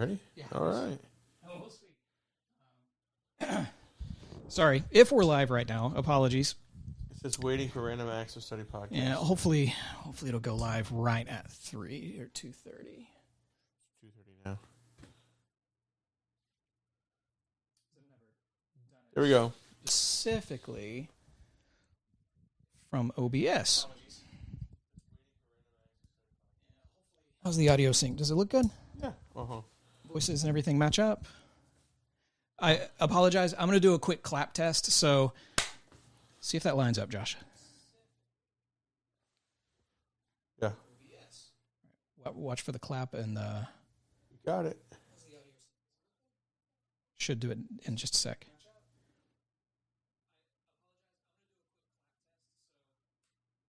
Ready? Yeah. All right. Oh, we'll see. Sorry, if we're live right now, apologies. It says waiting for Random Access Study Podcast. Yeah, hopefully it'll go live right at 3 or 2:30. 2:30 now. There we go. Specifically from OBS. How's the audio sync? Does it look good? Yeah. Uh-huh. Voices and everything match up? I apologize. I'm going to do a quick clap test, so see if that lines up, Josh. Yeah. Watch for the clap, and You got it. should do it in just a sec.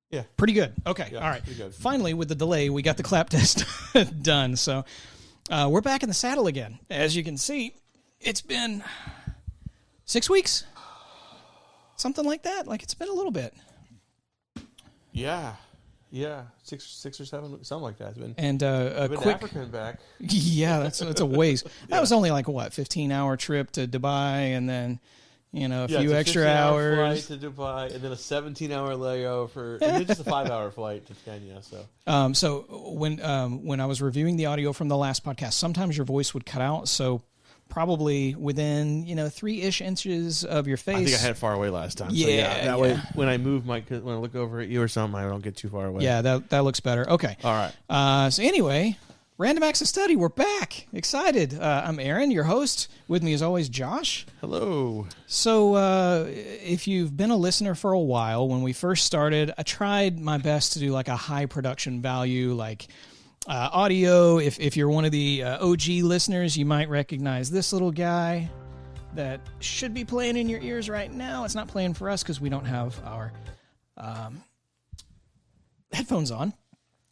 Yeah. Pretty good. Okay. Yeah, All right. pretty good. Finally, with the delay, we got the clap test done. So we're back in the saddle again. As you can see, it's been 6 weeks. Something like that. Like, it's been a little bit. Yeah. Yeah. Six or seven, something like that. It's been, And a been quick... Africa and back. Yeah, that's a ways. That was only like, what, 15-hour trip to Dubai, and then... a few extra hours. Flight to Dubai, and then a 17-hour layover, and then just a 5-hour flight to Kenya. So when I was reviewing the audio from the last podcast, sometimes your voice would cut out. So probably within 3-ish inches of your face. I think I had it far away last time. Yeah, so that way when I move when I look over at you or something, I don't get too far away. Yeah, that looks better. Okay. All right. So anyway, Random Access Study, we're back. Excited. I'm Aaron, your host. With me as always, Josh. Hello. So if you've been a listener for a while, when we first started, I tried my best to do like a high production value, like audio. If you're one of the OG listeners, you might recognize this little guy that should be playing in your ears right now. It's not playing for us because we don't have our headphones on.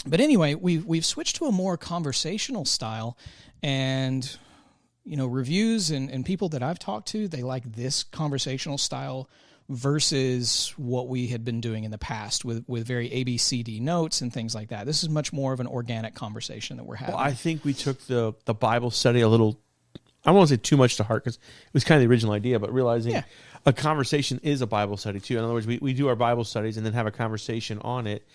But anyway, we've switched to a more conversational style, and reviews and people that I've talked to, they like this conversational style versus what we had been doing in the past with very ABCD notes and things like that. This is much more of an organic conversation that we're having. Well, I think we took the Bible study a little, I don't want to say too much to heart because it was kind of the original idea, but realizing a conversation is a Bible study too. In other words, we do our Bible studies and then have a conversation on it.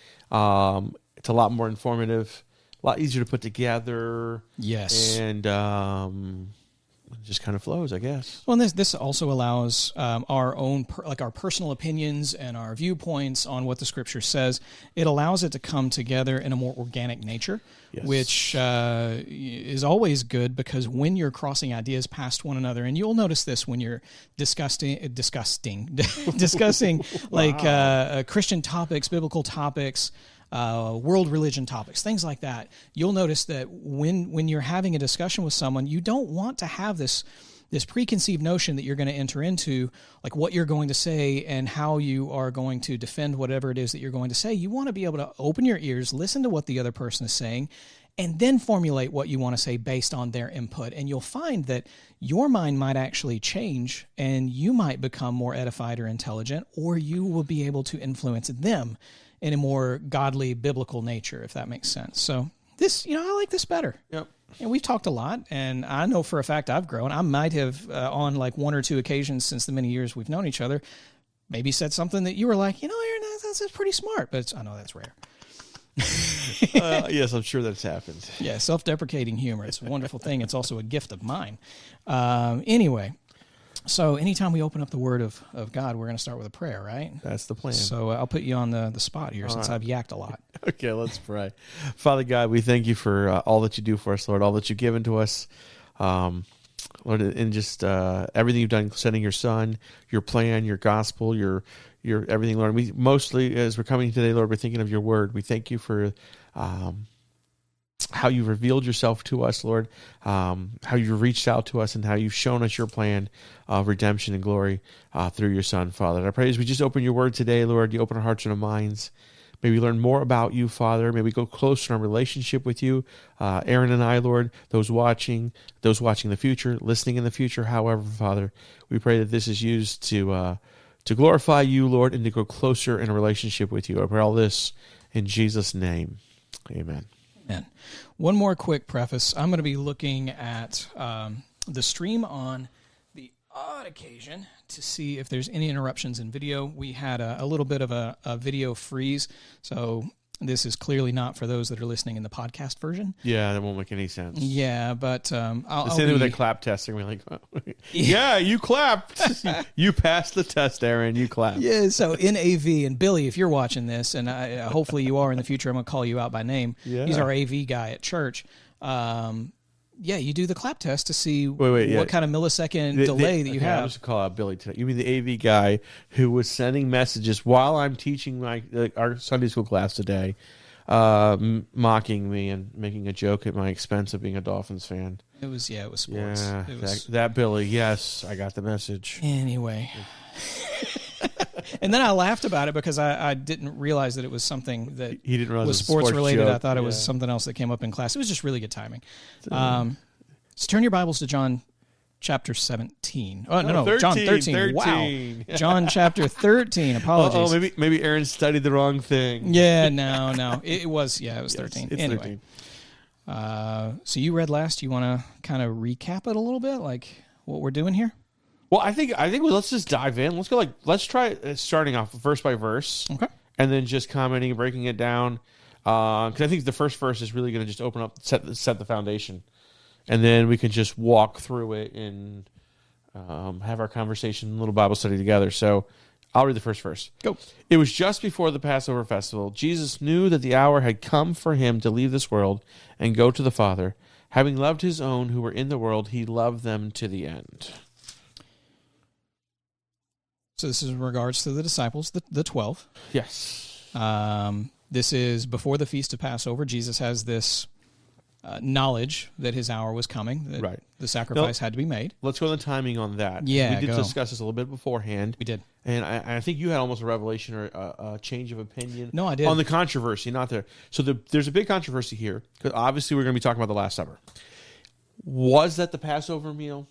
It's a lot more informative, a lot easier to put together. Yes. And it just kind of flows, I guess. Well, and this also allows our own, our personal opinions and our viewpoints on what the Scripture says. It allows it to come together in a more organic nature, which is always good because when you're crossing ideas past one another, and you'll notice this when you're discussing like Christian topics, biblical topics, world religion topics, things like that, you'll notice that when you're having a discussion with someone, you don't want to have this preconceived notion that you're going to enter into, like what you're going to say and how you are going to defend whatever it is that you're going to say. You want to be able to open your ears, listen to what the other person is saying, and then formulate what you want to say based on their input. And you'll find that your mind might actually change, and you might become more edified or intelligent, or you will be able to influence them in a more godly, biblical nature, if that makes sense. So this, I like this better. Yep. And we've talked a lot, and I know for a fact I've grown. I might have, on like 1 or 2 occasions since the many years we've known each other, maybe said something that you were like, Aaron, that's pretty smart, but I know that's rare. Yes, I'm sure that's happened. Yeah, self-deprecating humor. It's a wonderful thing. It's also a gift of mine. Anyway, so anytime we open up the Word of God, we're going to start with a prayer, right? That's the plan. So I'll put you on the spot here since I've yacked a lot. Okay, let's pray. Father God, we thank you for all that you do for us, Lord, all that you've given to us, Lord, and just everything you've done, sending your Son, your plan, your gospel, your everything, Lord. We mostly, as we're coming today, Lord, we're thinking of your word. We thank you for how you've revealed yourself to us, Lord, how you've reached out to us, and how you've shown us your plan of redemption and glory through your Son, Father. And I pray as we just open your word today, Lord, you open our hearts and our minds. May we learn more about you, Father. May we go closer in our relationship with you. Aaron and I, Lord, those watching the future, listening in the future, however, Father, we pray that this is used to glorify you, Lord, and to go closer in a relationship with you. I pray all this in Jesus' name. Amen. And one more quick preface. I'm going to be looking at the stream on the odd occasion to see if there's any interruptions in video. We had a little bit of a video freeze, so this is clearly not for those that are listening in the podcast version. Yeah, that won't make any sense. Yeah, but I'll same with that clap testing. We're like, oh, yeah, you clapped. You passed the test, Aaron. You clapped. Yeah, so in AV, and Billy, if you're watching this, and hopefully you are in the future, I'm going to call you out by name. Yeah. He's our AV guy at church. Yeah, you do the clap test to see what kind of millisecond delay that you have. I'm just call out Billy today. You mean the AV guy who was sending messages while I'm teaching our Sunday school class today, mocking me and making a joke at my expense of being a Dolphins fan. It was sports. Yeah, that Billy. Yes, I got the message. Anyway. And then I laughed about it because I didn't realize that it was something that he didn't realize was it was sports related. joke. I thought it was something else that came up in class. It was just really good timing. So turn your Bibles to John chapter 17. Oh, no, 13, John 13. 13. Wow. John chapter 13. Apologies. Maybe Aaron studied the wrong thing. Yeah, no. It was 13. It's anyway. 13. So you read last. You want to kind of recap it a little bit, like what we're doing here? Well, I think let's just dive in. Let's try starting off verse by verse. Okay. And then just commenting and breaking it down. Because I think the first verse is really going to just open up, set the foundation. And then we can just walk through it and have our conversation, little Bible study together. So I'll read the first verse. Go. It was just before the Passover festival. Jesus knew that the hour had come for him to leave this world and go to the Father. Having loved his own who were in the world, he loved them to the end. So this is in regards to the disciples, the 12. Yes. This is before the Feast of Passover. Jesus has this knowledge that his hour was coming, that the sacrifice had to be made. Let's go to the timing on that. Yeah, we did discuss this a little bit beforehand. We did. And I think you had almost a revelation or a change of opinion. No, I did. On the controversy, not there. So there's a big controversy here, because obviously we're going to be talking about the Last Supper. Was that the Passover meal?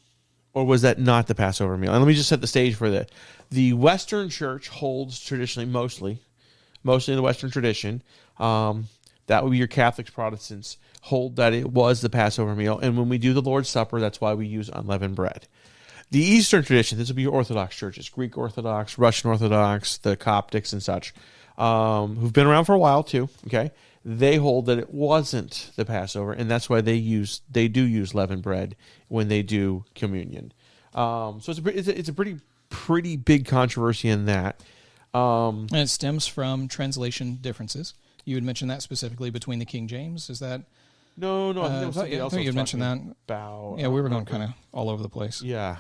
Or was that not the Passover meal? And let me just set the stage for that. The Western Church holds traditionally, mostly in the Western tradition, that would be your Catholics, Protestants, hold that it was the Passover meal. And when we do the Lord's Supper, that's why we use unleavened bread. The Eastern tradition, this would be your Orthodox churches, Greek Orthodox, Russian Orthodox, the Coptics and such, who've been around for a while too, okay? They hold that it wasn't the Passover, and that's why they do use leavened bread when they do communion. So it's a pretty big controversy in that. And it stems from translation differences. You had mentioned that specifically between the King James. Is that? No. I thought you had mentioned that. About, we were going kind of all over the place. Yeah.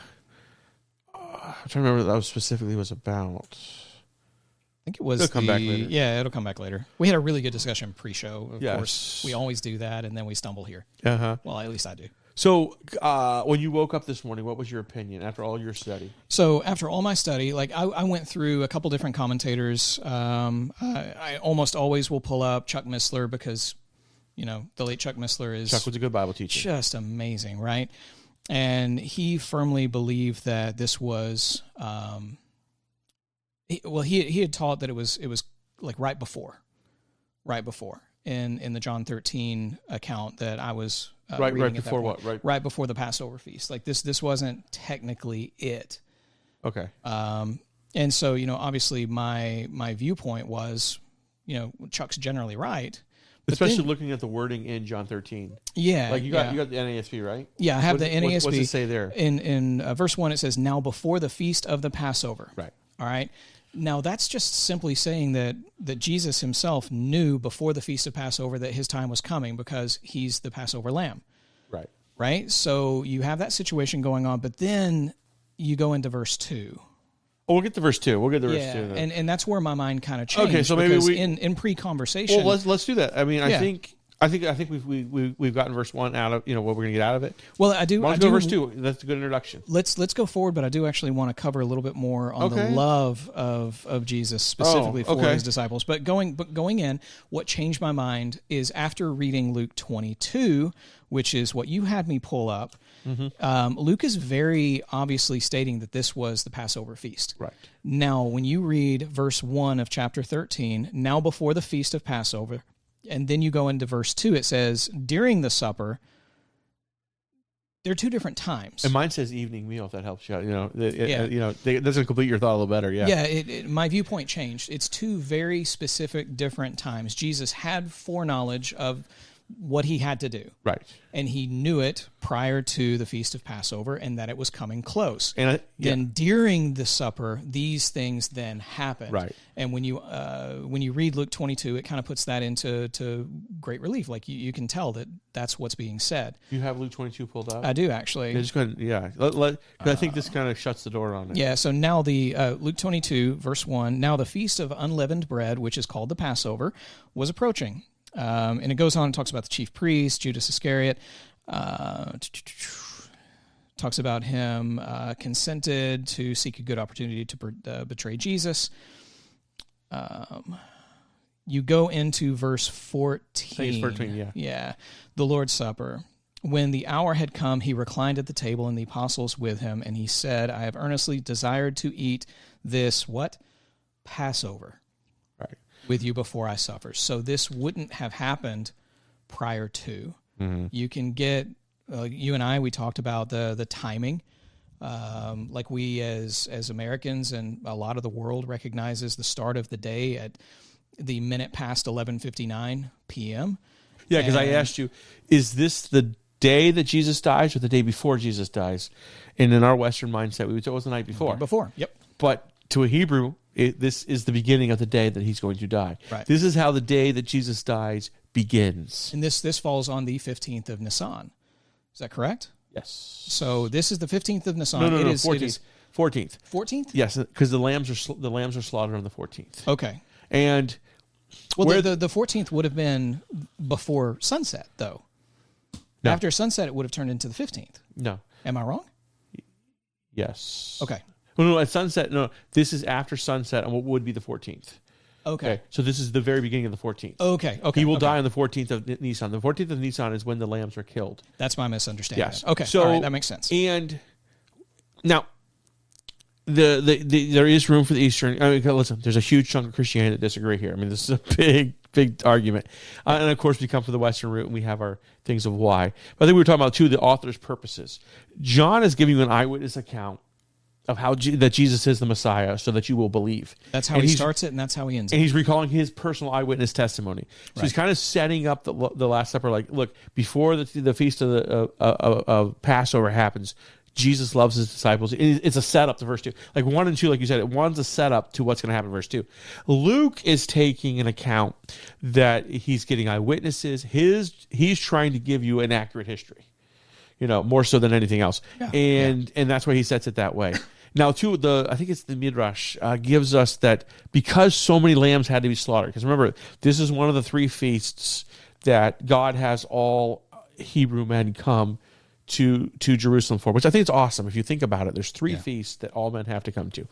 I'm trying to remember what that was specifically was about. I think it was. It'll come back later. Yeah, it'll come back later. We had a really good discussion pre-show. Of Yes. course, we always do that, and then we stumble here. Uh-huh. Well, at least I do. So when you woke up this morning, what was your opinion after all your study? So after all my study, I went through a couple different commentators. I almost always will pull up Chuck Missler because, the late Chuck Missler Chuck was a good Bible teacher. Just amazing, right? And he firmly believed that this was, he had taught that it was like right before in the John 13 account that I was right reading before what? Right before the Passover feast. Like this wasn't technically it. Okay. And so, obviously my viewpoint was, Chuck's generally right. Especially looking at the wording in John 13. Yeah. Like you got the NASB, right? Yeah, I have the NASB. What's it say there? In verse 1 it says, "Now before the feast of the Passover." Right. All right. Now that's just simply saying that Jesus himself knew before the feast of Passover that his time was coming because he's the Passover lamb. Right. Right? So you have that situation going on, but then you go into verse 2. Oh, we'll get to verse 2. We'll get to verse 2. Then. And that's where my mind kind of changed. Okay, so maybe in pre-conversation. Well, let's do that. I mean, I think we've gotten verse 1 out of what we're going to get out of it. Well, I do. Why don't we go verse 2? That's a good introduction. Let's go forward, but I do actually want to cover a little bit more on the love of Jesus specifically for his disciples. But going in, what changed my mind is after reading Luke 22, which is what you had me pull up. Mm-hmm. Luke is very obviously stating that this was the Passover feast. Right. Now, when you read verse 1 of chapter 13, "Now before the feast of Passover, And then you go into verse 2, it says, during the supper, there are two different times. And mine says evening meal, if that helps you out. It doesn't complete your thought a little better. Yeah. Yeah, my viewpoint changed. It's two very specific different times. Jesus had foreknowledge of what he had to do. Right. And he knew it prior to the Feast of Passover and that it was coming close. And then during the supper, these things then happened. Right. And when you read Luke 22, it kind of puts that into great relief. Like you can tell that that's what's being said. You have Luke 22 pulled up? I do, actually. Yeah, just go ahead, yeah. I think this kind of shuts the door on it. Yeah, so now the Luke 22, verse 1, now the Feast of Unleavened Bread, which is called the Passover, was approaching. And it goes on and talks about the chief priest, Judas Iscariot. Talks about him consented to seek a good opportunity to betray Jesus. You go into verse 14. Verse 14, yeah. Yeah. The Lord's Supper. When the hour had come, he reclined at the table and the apostles with him, and he said, I have earnestly desired to eat this, what? Passover. Right. With you before I suffer. So this wouldn't have happened prior to. Mm-hmm. You can get, you and I, we talked about the timing. Like we as Americans and a lot of the world recognizes the start of the day at the minute past 11:59 p.m. Yeah, because I asked you, is this the day that Jesus dies or the day before Jesus dies? And in our Western mindset, we would say it was the night before. Before, yep. But to a Hebrew, this is the beginning of the day that he's going to die. Right. This is how the day that Jesus dies begins. And this falls on the 15th of Nisan. Is that correct? Yes. So this is the 15th of Nisan. No, 14th. It is 14th. 14th? Yes, because the lambs are slaughtered on the 14th. Okay. And well, the 14th would have been before sunset, though. No. After sunset, it would have turned into the 15th. No. Am I wrong? Yes. Okay. Well, no, at sunset. No, this is after sunset on what would be the 14th. Okay. So this is the very beginning of the 14th. Okay. He will die on the 14th of Nisan. The 14th of Nisan is when the lambs are killed. That's my misunderstanding. Yes. Okay. So, all right, that makes sense. And now, there is room for the Eastern. I mean, listen, there's a huge chunk of Christianity that disagree here. I mean, this is a big argument. And of course, we come from the Western route and we have our things of why. But I think we were talking about, too, the author's purposes. John is giving you an eyewitness account of how that Jesus is the Messiah so that you will believe. That's how he starts it, and that's how he ends it. And he's recalling his personal eyewitness testimony. So Right. he's kind of setting up the Last Supper, like, look, before the feast of Passover happens, Jesus loves his disciples. It's a setup to verse 2. Like 1 and 2, like you said, one's a setup to what's going to happen in verse 2. Luke is taking an account that he's getting eyewitnesses. He's trying to give you an accurate history, more so than anything else. Yeah. And that's why he sets it that way. Now, too, I think it's the Midrash gives us that because so many lambs had to be slaughtered, because remember, this is one of the 3 feasts that God has all Hebrew men come to Jerusalem for, which I think is awesome. If you think about it, there's 3 feasts that all men have to come to.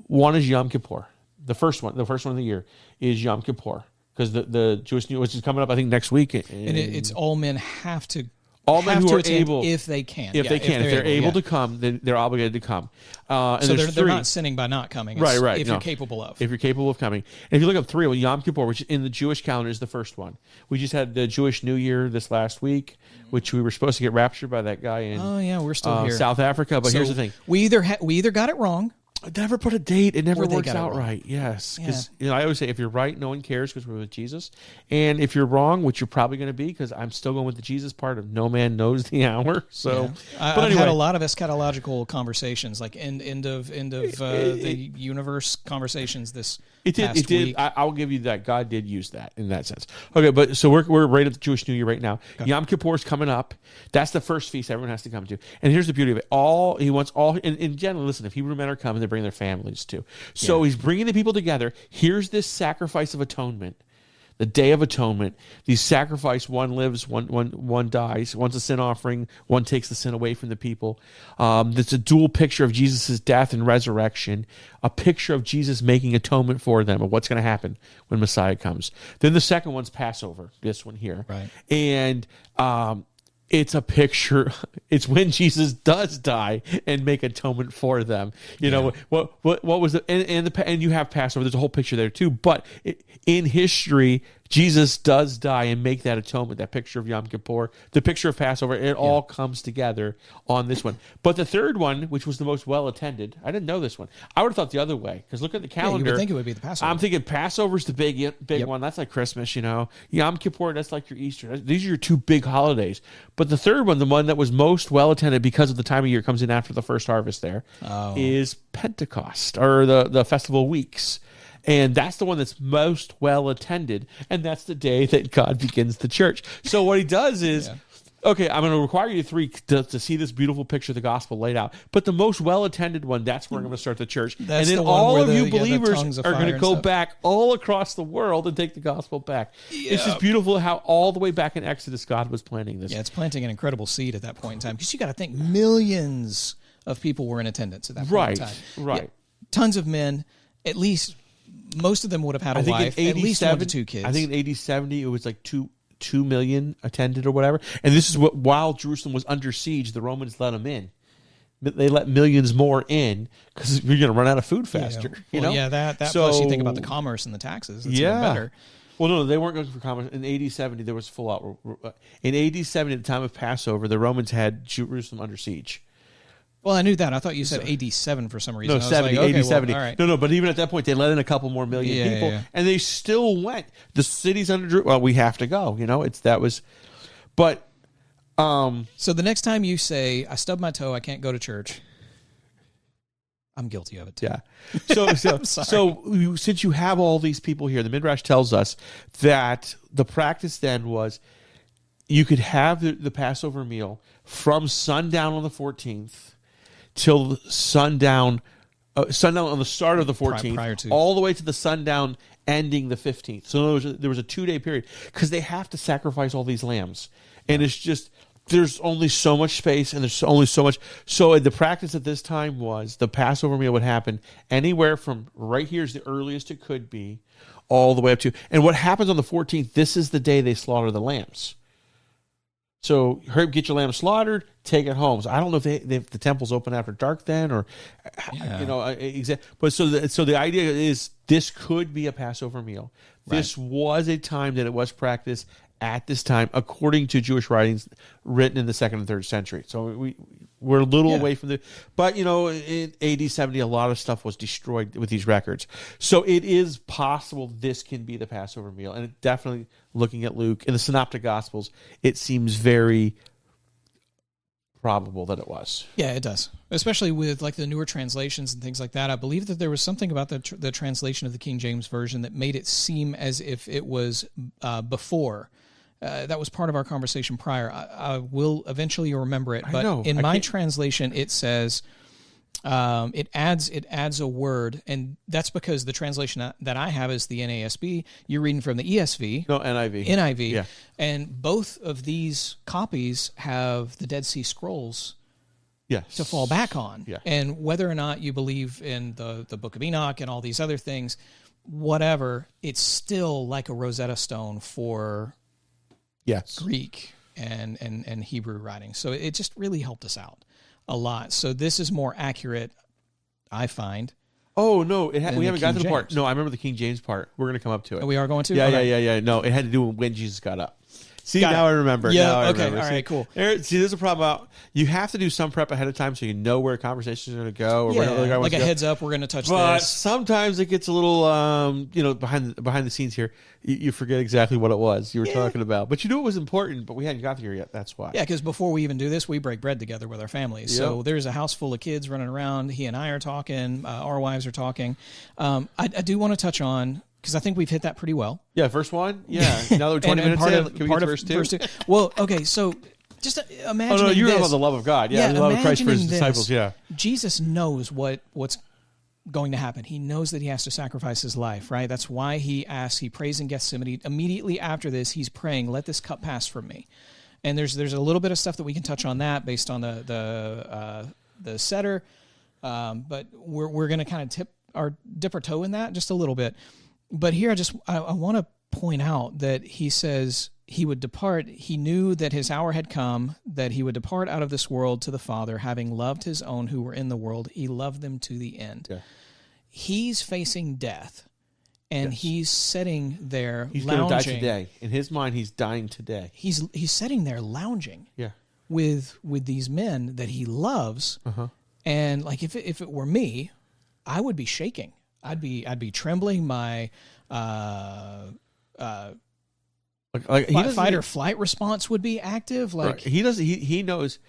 One is Yom Kippur. The first one of the year is Yom Kippur, because the Jewish New Year, which is coming up, I think, next week. And it's all men have to. All men who are able, if they can. If they're able to come, then they're obligated to come. And so they're not sinning by not coming. It's right. If you're capable of. If you're capable of coming. And if you look up 3, well, Yom Kippur, which in the Jewish calendar is the first one. We just had the Jewish New Year this last week, which we were supposed to get raptured by that guy in we're still here. South Africa. But so here's the thing. We either got it wrong. I never put a date. It never Or they works got it out wrong. right. Yes. Because I always say, if you're right, no one cares because we're with Jesus. And if you're wrong, which you're probably going to be, because I'm still going with the Jesus part of no man knows the hour. So, I've had a lot of eschatological conversations, like end of the universe conversations this past week. I'll give you that. God did use that in that sense. Okay, but so we're right at the Jewish New Year right now. Okay. Yom Kippur is coming up. That's the first feast everyone has to come to. And here's the beauty of it. He wants all, in general, listen, if Hebrew men are coming, they bring their families too. So he's bringing the people together. Here's this sacrifice of atonement. The Day of Atonement, these sacrifice, one lives, one dies. One's a sin offering, one takes the sin away from the people. It's a dual picture of Jesus' death and resurrection, a picture of Jesus making atonement for them, of what's going to happen when Messiah comes. Then the second one's Passover, this one here. Right. And it's a picture. It's when Jesus does die and make atonement for them. You know what was the and you have Passover. There's a whole picture there too. But in history, Jesus does die and make that atonement, that picture of Yom Kippur, the picture of Passover. It all comes together on this one. But the third one, which was the most well-attended, I didn't know this one. I would have thought the other way, because look at the calendar. You would think it would be the Passover. I'm thinking Passover's the big one. That's like Christmas, Yom Kippur, that's like your Easter. These are your two big holidays. But the third one, the one that was most well-attended because of the time of year it comes in after the first harvest there, is Pentecost, or the Festival Weeks. And that's the one that's most well attended, and that's the day that God begins the church. So what he does is, okay, I'm going to require you to see this beautiful picture of the gospel laid out. But the most well attended one, that's where I'm going to start the church. That's and then all of you believers are going to go back all across the world and take the gospel back. Yeah. It's just beautiful how all the way back in Exodus, God was planting this. Yeah, it's planting an incredible seed at that point in time, because you got to think millions of people were in attendance at that point in time. Right. Yeah, tons of men, at least. Most of them would have had a wife, at least 1 to 2 kids. I think in AD 70, it was like 2 million attended or whatever. And this is what, while Jerusalem was under siege, the Romans let them in. They let millions more in because you're going to run out of food faster. That plus you think about the commerce and the taxes. It's even better. Well, no, they weren't going for commerce. In AD 70, there was full out. In AD 70, at the time of Passover, the Romans had Jerusalem under siege. Well, I knew that. I thought you said AD 7 for some reason. No, 70, like, AD 70. All right. No, but even at that point, they let in a couple more million people, and they still went. The city's under. Well, we have to go. But. So the next time you say, "I stubbed my toe, I can't go to church," I'm guilty of it too. Yeah. So since you have all these people here, the Midrash tells us that the practice then was you could have the Passover meal from sundown on the 14th. Till sundown on the start of the 14th, prior to. all the way to the sundown ending the 15th. So there was a 2-day period because they have to sacrifice all these lambs. And it's just, there's only so much space and there's only so much. So the practice at this time was the Passover meal would happen anywhere from right here is the earliest it could be all the way up to. And what happens on the 14th, this is the day they slaughter the lambs. So get your lamb slaughtered, take it home. So I don't know if the temple's open after dark then, or But so the idea is this could be a Passover meal. Right. This was a time that it was practiced at this time, according to Jewish writings written in the 2nd and 3rd century. So we're a little away from but in AD 70, a lot of stuff was destroyed with these records. So it is possible this can be the Passover meal, and it definitely. Looking at Luke in the Synoptic Gospels, it seems very probable that it was. Yeah, it does, especially with like the newer translations and things like that. I believe that there was something about the translation of the King James Version that made it seem as if it was before. That was part of our conversation prior. I will eventually remember it, but in my translation, it says. It adds a word, and that's because the translation that I have is the NASB. You're reading from the ESV. No, NIV. NIV. Yeah. And both of these copies have the Dead Sea Scrolls to fall back on. Yeah. And whether or not you believe in the Book of Enoch and all these other things, whatever, it's still like a Rosetta Stone for Greek and Hebrew writing. So it just really helped us out a lot. So this is more accurate, I find. Oh, no, we haven't got to the part. No, I remember the King James part. We're going to come up to it. Oh, we are going to? Yeah. No, it had to do with when Jesus got up. See, now I remember. Yeah, okay, all right, cool. See, there's a problem about you have to do some prep ahead of time so you know where conversations are going to go. Or like a heads up, we're going to touch but this. Sometimes it gets a little, behind the scenes here, you forget exactly what it was you were talking about. But you knew it was important, but we hadn't got here yet. That's why. Yeah, because before we even do this, we break bread together with our families. Yep. So there's a house full of kids running around. He and I are talking. Our wives are talking. I do want to touch on, because I think we've hit that pretty well. Yeah, verse 1. Yeah. Now that we're 20 minutes in, can we get to verse 2? Well, okay, so just imagine. Oh, no, you're about the love of God. Yeah, the love of Christ for his disciples. Yeah. Jesus knows what's going to happen. He knows that he has to sacrifice his life, right? That's why he prays in Gethsemane. Immediately after this, he's praying, let this cup pass from me. And there's a little bit of stuff that we can touch on that based on the setter. But we're going to kind of dip our toe in that just a little bit. But here I want to point out that he says he would depart. He knew that his hour had come, that he would depart out of this world to the Father, having loved his own who were in the world. He loved them to the end. Yeah. He's facing death, and he's sitting there He's lounging. going to die today. In his mind, he's dying today. He's sitting there lounging. Yeah. With these men that he loves, and like if it were me, I would be shaking. I'd be trembling. My fight or flight response would be active. Like right. He knows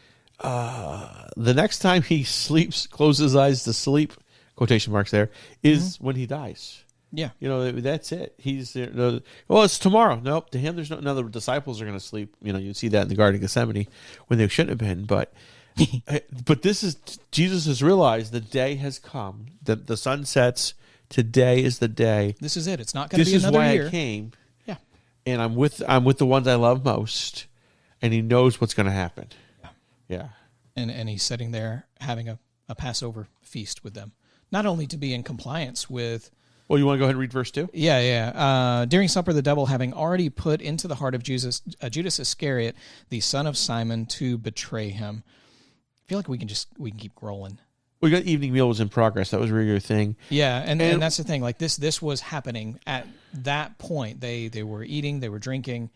the next time he sleeps, closes his eyes to sleep, quotation marks there, is when he dies. Yeah. That's it. He's well, it's tomorrow. Nope. To him, there's no the disciples are going to sleep. You see that in the Garden of Gethsemane when they shouldn't have been. But this is, Jesus has realized the day has come. The sun sets. Today is the day. This is it. It's not going to be another year. This is why year. I came. Yeah. And I'm with the ones I love most. And he knows what's going to happen. Yeah. And he's sitting there having a Passover feast with them. Not only to be in compliance with... Well, you want to go ahead and read verse 2? Yeah. During supper, the devil, having already put into the heart of Judas Iscariot, the son of Simon, to betray him. I feel like we can keep rolling. We got evening meal was in progress. That was a regular thing. Yeah, and that's the thing. Like this was happening at that point. They were eating, they were drinking.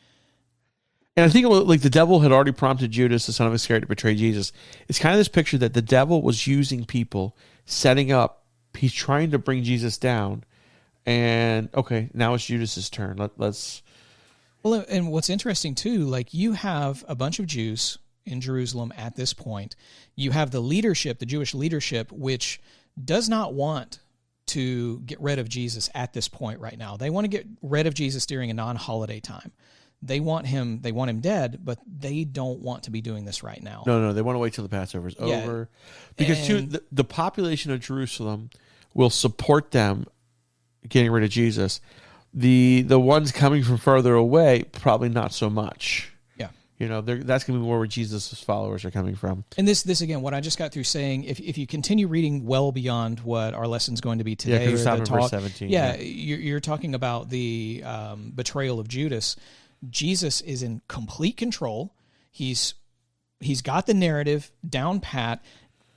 And I think like the devil had already prompted Judas, the son of Iscariot, to betray Jesus. It's kind of this picture that the devil was using people, setting up. He's trying to bring Jesus down. And okay, now it's Judas's turn. Let's. Well, and what's interesting too, like you have a bunch of Jews in Jerusalem at this point. You have the leadership, the Jewish leadership, which does not want to get rid of Jesus at this point right now. They want to get rid of Jesus during a non-holiday time. They want him dead, but they don't want to be doing this right now. No, they want to wait till the Passover is over. Because the population of Jerusalem will support them getting rid of Jesus. The ones coming from further away, probably not so much. Yeah. That's going to be more where Jesus' followers are coming from. And this again, what I just got through saying, if you continue reading well beyond what our lesson's going to be today, because we're stopping verse 17. You're talking about the betrayal of Judas. Jesus is in complete control. He's got the narrative down pat,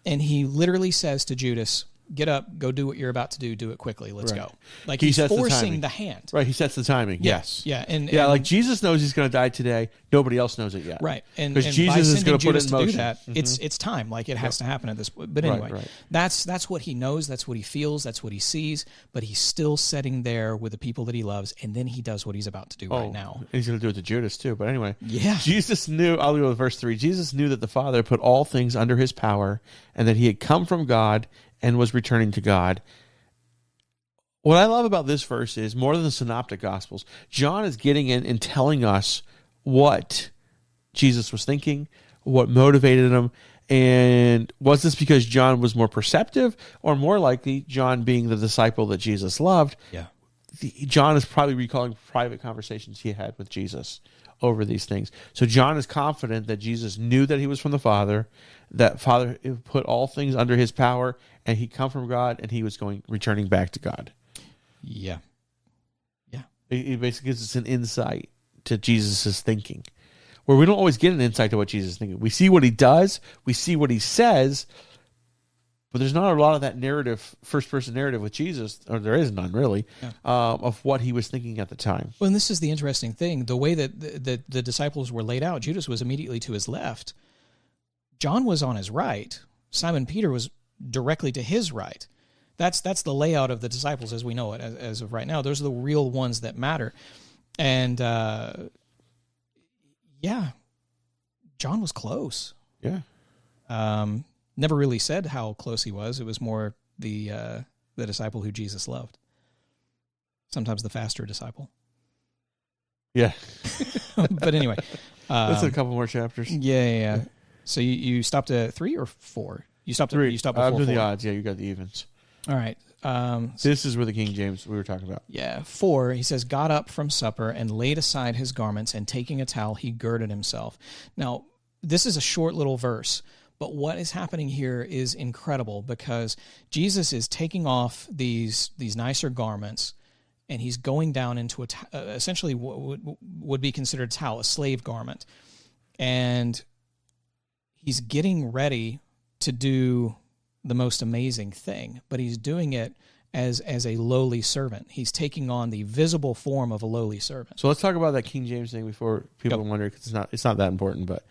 and he literally says to Judas, "Get up, go do what you're about to do. Do it quickly. Let's go." Like he's forcing the hand. Right. He sets the timing. Yes. Yeah. And like Jesus knows he's going to die today. Nobody else knows it yet. Right. And because Jesus is going to put it in motion. To do that, it's time. Like it has to happen at this point. But anyway, that's what he knows. That's what he feels. That's what he sees. But he's still sitting there with the people that he loves, and then he does what he's about to do right now. He's going to do it to Judas too. But anyway, Jesus knew. I'll go with verse 3. Jesus knew that the Father put all things under his power, and that he had come from God and was returning to God. What I love about this verse is, more than the synoptic gospels, John is getting in and telling us what Jesus was thinking, what motivated him, and was this because John was more perceptive, or more likely John being the disciple that Jesus loved? Yeah. John is probably recalling private conversations he had with Jesus over these things. So John is confident that Jesus knew that he was from the Father, that Father put all things under his power, and he come from God, and he was returning back to God. Yeah. It basically gives us an insight to Jesus' thinking, where we don't always get an insight to what Jesus is thinking. We see what he does, we see what he says, but there's not a lot of that narrative, first-person narrative with Jesus, or there is none really, of what he was thinking at the time. Well, and this is the interesting thing. The way that the disciples were laid out, Judas was immediately to his left. John was on his right. Simon Peter was directly to his right. That's the layout of the disciples as we know it, as of right now. Those are the real ones that matter. And, John was close. Yeah. Never really said how close he was. It was more the disciple who Jesus loved. Sometimes the faster disciple. Yeah. But anyway. That's a couple more chapters. Yeah. So you stopped at 3 or 4? You stopped at 3. You stopped before 4. The odds. Yeah, you got the evens. All right. This is where the King James we were talking about. Yeah. 4, he says, got up from supper and laid aside his garments, and taking a towel, he girded himself. Now, this is a short little verse, but what is happening here is incredible, because Jesus is taking off these nicer garments, and he's going down into essentially what would be considered a towel, a slave garment. And he's getting ready to do the most amazing thing, but he's doing it as a lowly servant. He's taking on the visible form of a lowly servant. So let's talk about that King James thing before people wonder, because it's not that important. But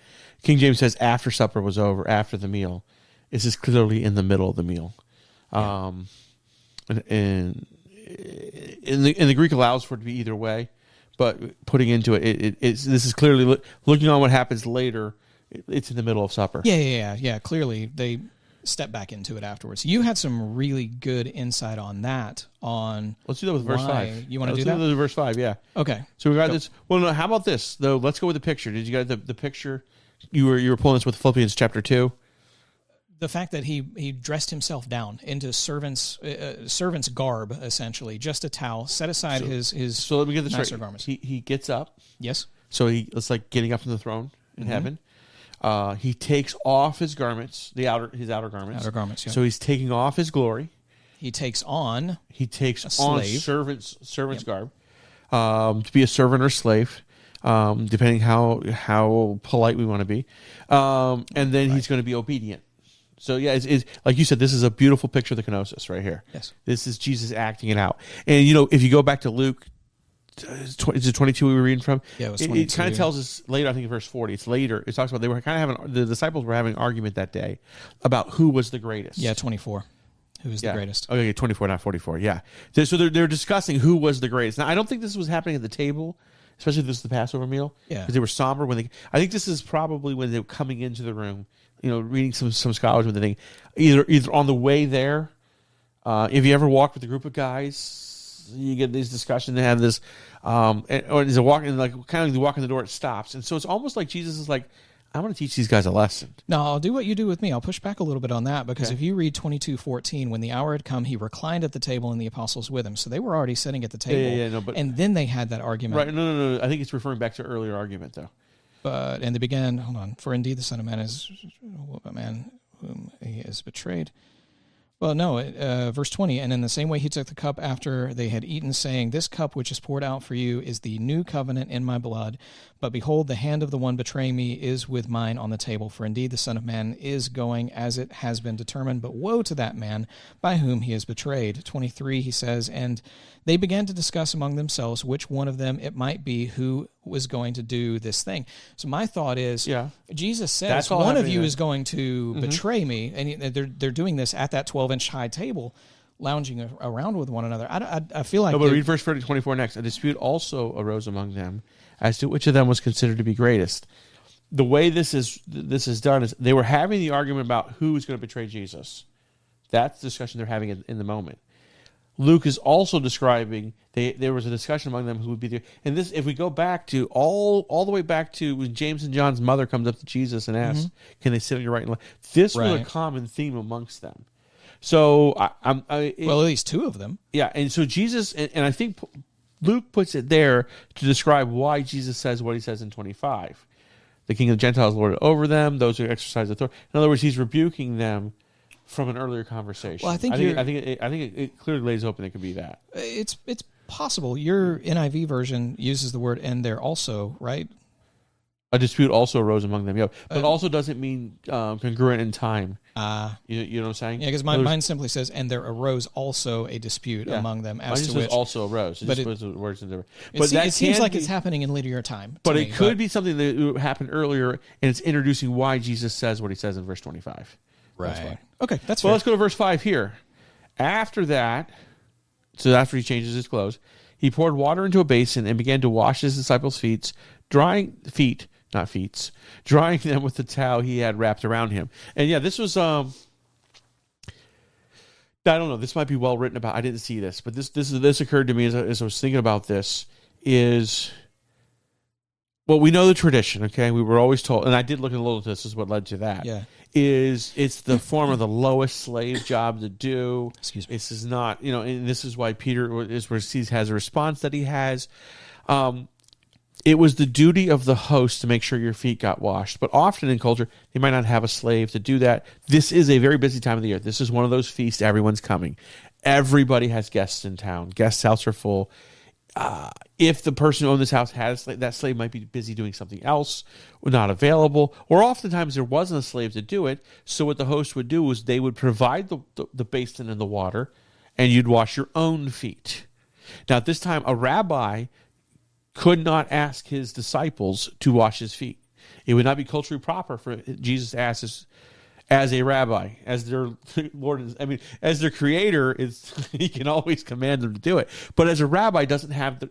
King James says after supper was over, after the meal. This is clearly in the middle of the meal. And in the Greek allows for it to be either way, but putting into this is clearly looking on what happens later. It's in the middle of supper. Yeah. Clearly, they step back into it afterwards. You had some really good insight on that. Let's do that with verse 5. You want to do that? Let's do that with verse 5, yeah. Okay. So we got this. Well, no, how about this, though? Let's go with the picture. Did you get the picture? You were pulling this with Philippians chapter 2? The fact that he dressed himself down into servant's garb, essentially, just a towel, set aside his so let me get this nicer right. garments. He gets up. Yes. So it's like getting up from the throne in heaven. He takes off his garments, his outer garments. Outer garments, yeah. So he's taking off his glory. He takes on servant's garb, to be a servant or slave, depending how polite we want to be. And then he's going to be obedient. So yeah, it's like you said, this is a beautiful picture of the kenosis right here. Yes. This is Jesus acting it out. And if you go back to Luke, is it 22 we were reading from? Yeah, it was 22. It kind of tells us later, I think in verse 40, it's later. It talks about they were kind of the disciples were having an argument that day about who was the greatest. Yeah, 24. Who was the greatest? Okay, 24, not 44. Yeah. So they're discussing who was the greatest. Now, I don't think this was happening at the table, especially if this is the Passover meal. Yeah. Because they were somber I think this is probably when they were coming into the room, reading some scholars when they think either on the way there. If you ever walk with a group of guys, you get these discussions. They have this, or as a walk, and kind of walk in the door, it stops, and so it's almost like Jesus is like, "I'm going to teach these guys a lesson." No, I'll do what you do with me. I'll push back a little bit on that, because if you read 22:14, when the hour had come, he reclined at the table and the apostles with him. So they were already sitting at the table, and then they had that argument. Right? No. I think it's referring back to an earlier argument, though. And they began. Hold on. For indeed, the Son of Man is a man whom he has betrayed. Well, no, verse 20, and in the same way he took the cup after they had eaten, saying, "This cup which is poured out for you is the new covenant in my blood. But behold, the hand of the one betraying me is with mine on the table. For indeed the Son of Man is going as it has been determined, but woe to that man by whom he is betrayed." 23, he says, and they began to discuss among themselves which one of them it might be who was going to do this thing. So my thought is, Jesus says, one of you is going to betray me, and they're doing this at that 12-inch high table, lounging around with one another. I feel like... No, but read verse 24 next. A dispute also arose among them as to which of them was considered to be greatest. The way this is done is they were having the argument about who is going to betray Jesus. That's the discussion they're having in the moment. Luke is also describing there was a discussion among them who would be there. And this, if we go back to all the way back to when James and John's mother comes up to Jesus and asks, "Can they sit on your right and left?" This was a common theme amongst them. So well, at least two of them. Yeah, and so Jesus, and I think Luke puts it there to describe why Jesus says what he says in 25. The King of the Gentiles lorded over them; those who exercise authority. In other words, he's rebuking them from an earlier conversation. Well, I think it clearly lays open it could be that. It's possible. Your NIV version uses the word "and there also," right? A dispute also arose among them, but also doesn't mean congruent in time. You know what I'm saying? Yeah, because mine simply says, "and there arose also a dispute among them," as to which also arose. But it seems like it's happening in linear time. But it could be something that happened earlier, and it's introducing why Jesus says what he says in verse 25. Right. Okay, that's well. fair. Let's go to verse 5 here. After that, so after he changes his clothes, he poured water into a basin and began to wash his disciples' feet, drying them with the towel he had wrapped around him. And this was I don't know. This might be well written about. I didn't see this, but this occurred to me as I was thinking about this. Well, we know the tradition, okay? We were always told, and I did look a little at this, is what led to that. Yeah. It's the form of the lowest slave job to do. Excuse me. This is not, and this is why Peter has a response that he has. It was the duty of the host to make sure your feet got washed. But often in culture, they might not have a slave to do that. This is a very busy time of the year. This is one of those feasts. Everyone's coming. Everybody has guests in town. Guest houses are full. If the person who owned this house had a slave, that slave might be busy doing something else or not available. Or oftentimes there wasn't a slave to do it. So what the host would do was they would provide the basin and the water, and you'd wash your own feet. Now, at this time, a rabbi could not ask his disciples to wash his feet. It would not be culturally proper for Jesus to ask us as a rabbi, as their Lord. As their creator, he can always command them to do it. But as a rabbi, doesn't have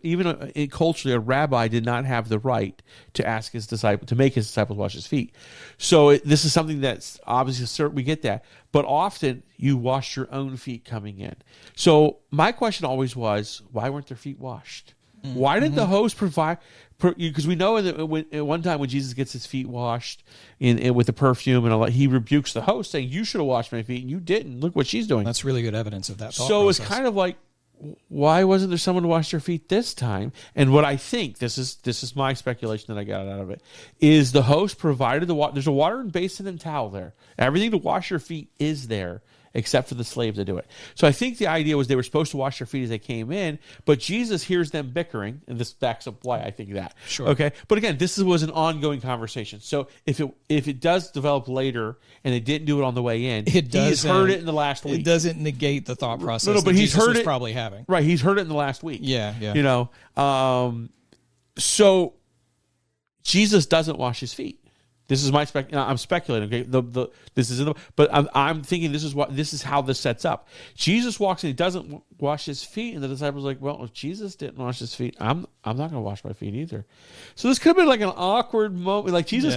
culturally, a rabbi did not have the right to ask his disciple to make his disciples wash his feet. So this is something that's obviously we get that, but often you wash your own feet coming in. So my question always was, why weren't their feet washed? Why did the host provide? Because we know at one time when Jesus gets his feet washed with the perfume and all that, he rebukes the host, saying, "You should have washed my feet, and you didn't. Look what she's doing." That's really good evidence of that thought So process. it's kind of like, why wasn't there someone to wash their feet this time? And what I think, this is my speculation that I got out of it, is the host provided the water. There's a watering basin and towel there. Everything to wash your feet is there, except for the slave to do it. So I think the idea was they were supposed to wash their feet as they came in, but Jesus hears them bickering, and this backs up why I think that. Sure. Okay. But again, this was an ongoing conversation. So if it does develop later and they didn't do it on the way in, he's heard it in the last week. It doesn't negate the thought process. No, but he's Jesus heard was it probably having. Right. He's heard it in the last week. Yeah. You know, so Jesus doesn't wash his feet. This is my I'm speculating. Okay, this is but I'm thinking this is how this sets up. Jesus walks in, he doesn't wash his feet, and the disciples are like, well, if Jesus didn't wash his feet, I'm not going to wash my feet either. So this could have been like an awkward moment. Like Jesus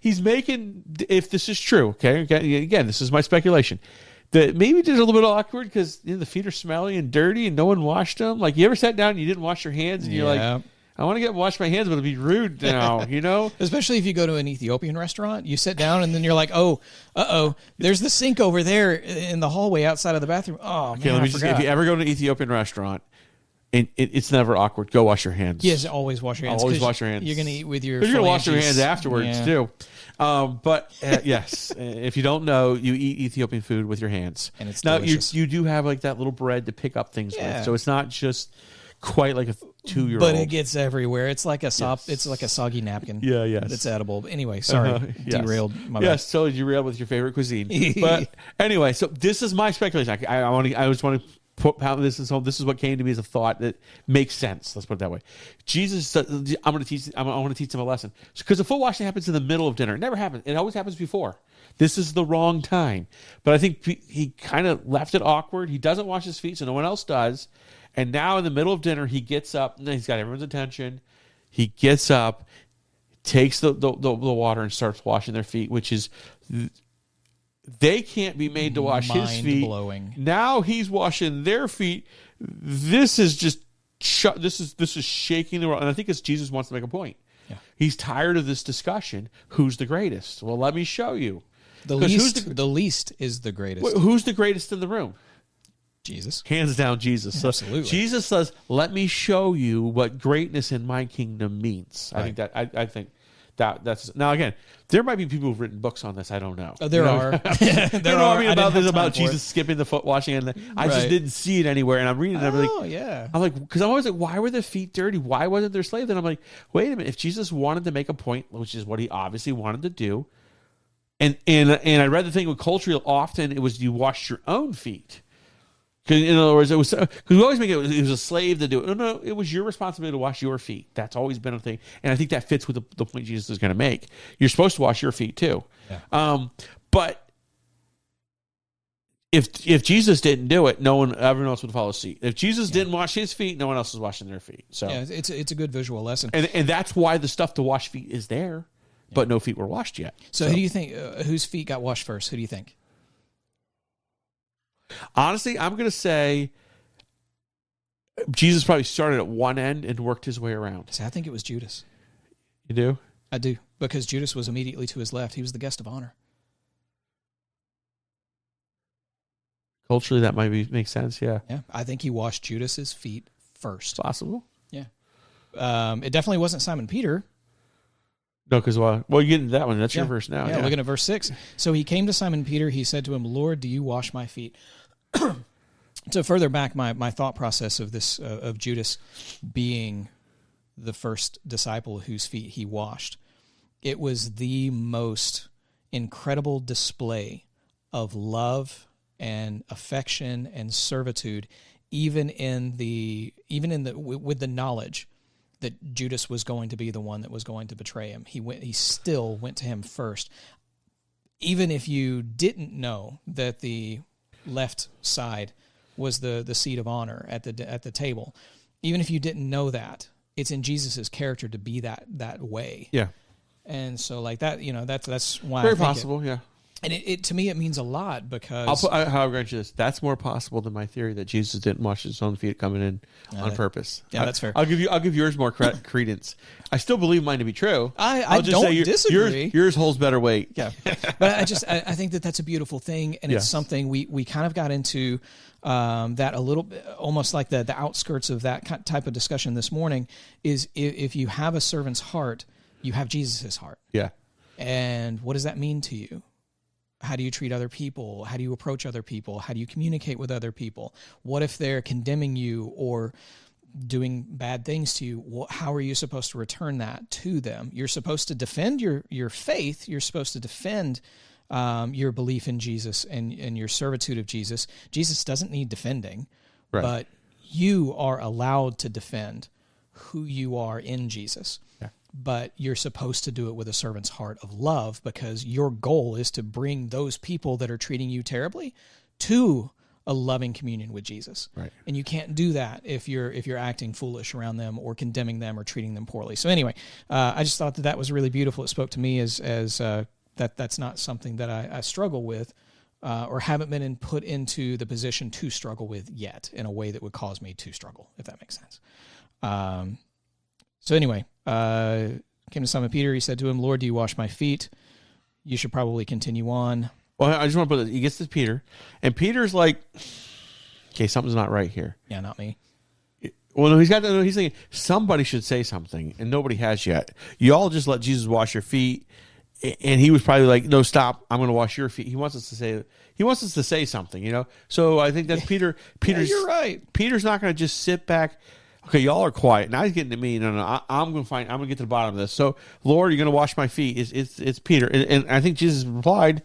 he's making, if this is true. Okay, again, this is my speculation. That maybe it's a little bit awkward because the feet are smelly and dirty, and no one washed them. Like you ever sat down and you didn't wash your hands, and you're like, I want to wash my hands, but it'd be rude now, you know? Especially if you go to an Ethiopian restaurant, you sit down and then you're like, there's the sink over there in the hallway outside of the bathroom. Oh, man, if you ever go to an Ethiopian restaurant, and it's never awkward, go wash your hands. Yes, always wash your hands. Always wash your hands. You're going to eat with your You're going to wash your hands afterwards, too. Yes, if you don't know, you eat Ethiopian food with your hands. And it's now, delicious. You do have like that little bread to pick up things with, so it's not just quite like a 2-year-old. But it gets everywhere. It's like a it's like a soggy napkin. Yeah, yes. It's edible. But anyway, sorry. Derailed. My bad. Yes, totally derailed with your favorite cuisine. But anyway, so this is my speculation. I just want to pound this is home. This is what came to me as a thought that makes sense. Let's put it that way. Jesus, I want to teach them a lesson. Because the foot washing happens in the middle of dinner. It never happens. It always happens before. This is the wrong time. But I think he kind of left it awkward. He doesn't wash his feet, so no one else does. And now in the middle of dinner, he gets up, and he's got everyone's attention. He gets up, takes the water, and starts washing their feet, which is, they can't be made to wash his feet. Mind-blowing. Now he's washing their feet. This is just, this is shaking the world. And I think it's Jesus wants to make a point. Yeah. He's tired of this discussion. Who's the greatest? Well, let me show you. The least is the greatest. Who's the greatest in the room? Jesus. Hands down, Jesus. Absolutely. So Jesus says, let me show you what greatness in my kingdom means. Right. I think that's now again, there might be people who've written books on this. I don't know. Oh, there are. There are. About Jesus skipping the foot washing, and I just didn't see it anywhere. And I'm reading it. And I'm like, yeah. I'm like, because I'm always like, why were their feet dirty? Why wasn't there slave? Then I'm like, wait a minute. If Jesus wanted to make a point, which is what he obviously wanted to do, and I read the thing with culturally, often it was you wash your own feet. In other words, it was because we always make it was a slave to do it. No, it was your responsibility to wash your feet. That's always been a thing, and I think that fits with the point Jesus is going to make. You're supposed to wash your feet too. Yeah. But if Jesus didn't do it, everyone else would follow suit. If Jesus didn't wash his feet, no one else is washing their feet. So yeah, it's a good visual lesson, and that's why the stuff to wash feet is there, but no feet were washed yet. So who do you think whose feet got washed first? Who do you think? Honestly, I'm going to say Jesus probably started at one end and worked his way around. See, I think it was Judas. You do? I do, because Judas was immediately to his left. He was the guest of honor. Culturally, that might make sense, yeah. Yeah, I think he washed Judas's feet first. Possible. Yeah. It definitely wasn't Simon Peter. No, because, well, you get into that one. That's your verse now. Yeah, looking at verse 6. So he came to Simon Peter. He said to him, Lord, do you wash my feet? To further back my thought process of this, of Judas being the first disciple whose feet he washed, it was the most incredible display of love and affection and servitude, even with the knowledge that Judas was going to be the one that was going to betray him. He still went to him first. Even if you didn't know that the left side was the seat of honor at the table, even if you didn't know that, it's in Jesus' character to be that way. Yeah. And so like that, that's why Very I think possible, yeah. And it to me, it means a lot because... I'll grant you this. That's more possible than my theory that Jesus didn't wash his own feet coming in on purpose. Yeah, that's fair. I'll give yours more credence. I still believe mine to be true. I don't disagree. Yours holds better weight. Yeah. But I think that's a beautiful thing, and it's something we kind of got into that a little bit, almost like the outskirts of that type of discussion this morning, is if you have a servant's heart, you have Jesus' heart. Yeah. And what does that mean to you? How do you treat other people? How do you approach other people? How do you communicate with other people? What if they're condemning you or doing bad things to you? How are you supposed to return that to them? You're supposed to defend your faith. You're supposed to defend your belief in Jesus and your servitude of Jesus. Jesus doesn't need defending, right. But you are allowed to defend who you are in Jesus. Yeah. But you're supposed to do it with a servant's heart of love, because your goal is to bring those people that are treating you terribly to a loving communion with Jesus. Right. And you can't do that if you're acting foolish around them or condemning them or treating them poorly. So anyway, I just thought that was really beautiful. It spoke to me as that's not something that I struggle with or haven't been put into the position to struggle with yet in a way that would cause me to struggle, if that makes sense. So anyway, came to Simon Peter. He said to him, "Lord, do you wash my feet?" You should probably continue on. Well, I just want to put this. He gets to Peter, and Peter's like, okay, something's not right here. Yeah, not me. Well, no, he's thinking somebody should say something, and nobody has yet. You all just let Jesus wash your feet, and he was probably like, "No, stop! I'm going to wash your feet." He wants us to say something, you know. So I think that's Peter. Peter's you're right. Peter's not going to just sit back. Okay, y'all are quiet. Now he's getting to me. No, I'm going to get to the bottom of this. So, Lord, you're going to wash my feet. It's Peter, and I think Jesus replied,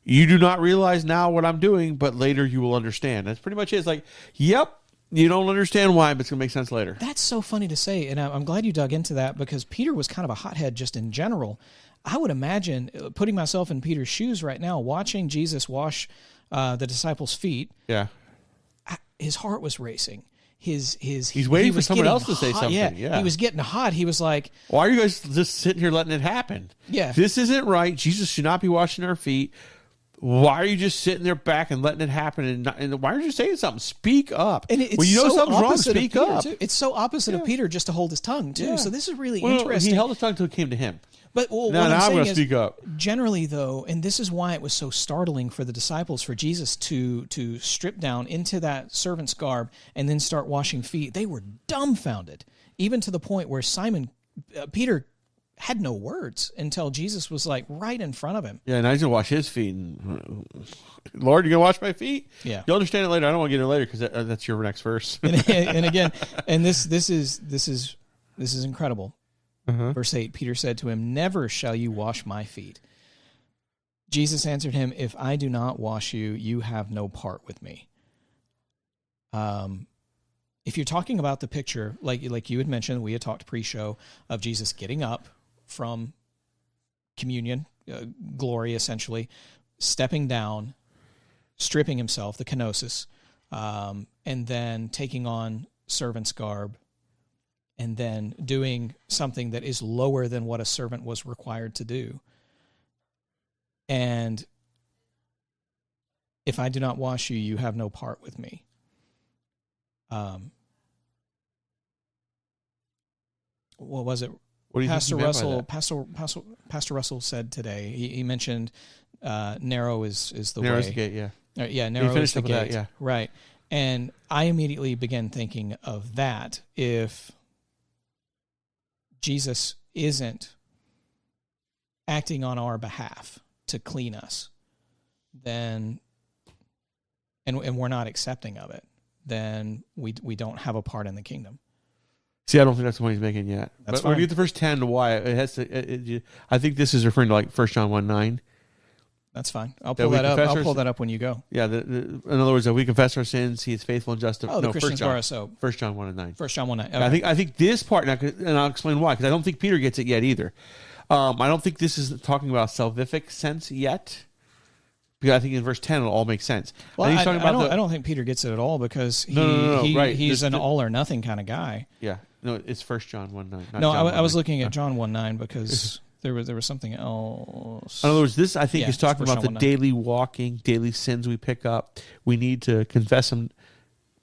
"You do not realize now what I'm doing, but later you will understand." That's pretty much it. It's like, yep, you don't understand why, but it's going to make sense later. That's so funny to say, and I'm glad you dug into that, because Peter was kind of a hothead just in general. I would imagine, putting myself in Peter's shoes right now, watching Jesus wash the disciples' feet. Yeah, his heart was racing. He's waiting for someone else to say something. Yeah, he was getting hot. He was like, "Why are you guys just sitting here letting it happen? Yeah, this isn't right. Jesus should not be washing our feet. Why are you just sitting there back and letting it happen? And why aren't you saying something? Speak up. And it's when you know so something's wrong, speak speak up. Too. It's so opposite of Peter just to hold his tongue too. Yeah. So this is really interesting. He held his tongue until it came to him. But what now I'm going to speak up. Generally, though, and this is why it was so startling for the disciples, for Jesus to strip down into that servant's garb and then start washing feet. They were dumbfounded, even to the point where Peter had no words until Jesus was like right in front of him. Yeah, and I was going to wash his feet. And, Lord, you're going to wash my feet? Yeah. You'll understand it later. I don't want to get it later because that's your next verse. and again, and this is incredible. Uh-huh. Verse 8, Peter said to him, "Never shall you wash my feet." Jesus answered him, "If I do not wash you, you have no part with me." If you're talking about the picture, like you had mentioned, we had talked pre-show of Jesus getting up from communion, glory essentially, stepping down, stripping himself, the kenosis, and then taking on servant's garb, and then doing something that is lower than what a servant was required to do. And if I do not wash you, you have no part with me. What was it? What do you Pastor think Russell? Pastor Russell said today. He mentioned narrow is the way. Narrow's the gate. Yeah. Yeah. Narrow is the gate. That, yeah. Right. And I immediately began thinking of that. If Jesus isn't acting on our behalf to clean us, then, and we're not accepting of it, then we don't have a part in the kingdom. See, I don't think that's the one he's making yet. That's but when you get the first 10 to why, it has to. I think this is referring to like 1 John 1:9. That's fine. I'll pull that up. I'll pull that up when you go. Yeah. In other words, if we confess our sins, He is faithful and just. Oh, the Christians bar of soap. 1 John 1:9. 1 John 1:9. Okay. I think this part, and I'll explain why, because I don't think Peter gets it yet either. I don't think this is talking about salvific sense yet. Because I think in verse 10 it'll all make sense. Well, I don't think Peter gets it at all because right. He's an all or nothing kind of guy. Yeah. No, it's 1 John 1:9. No, I was looking at John 1:9 because there was something else. In other words, this I think is talking about the daily walking, daily sins we pick up. We need to confess them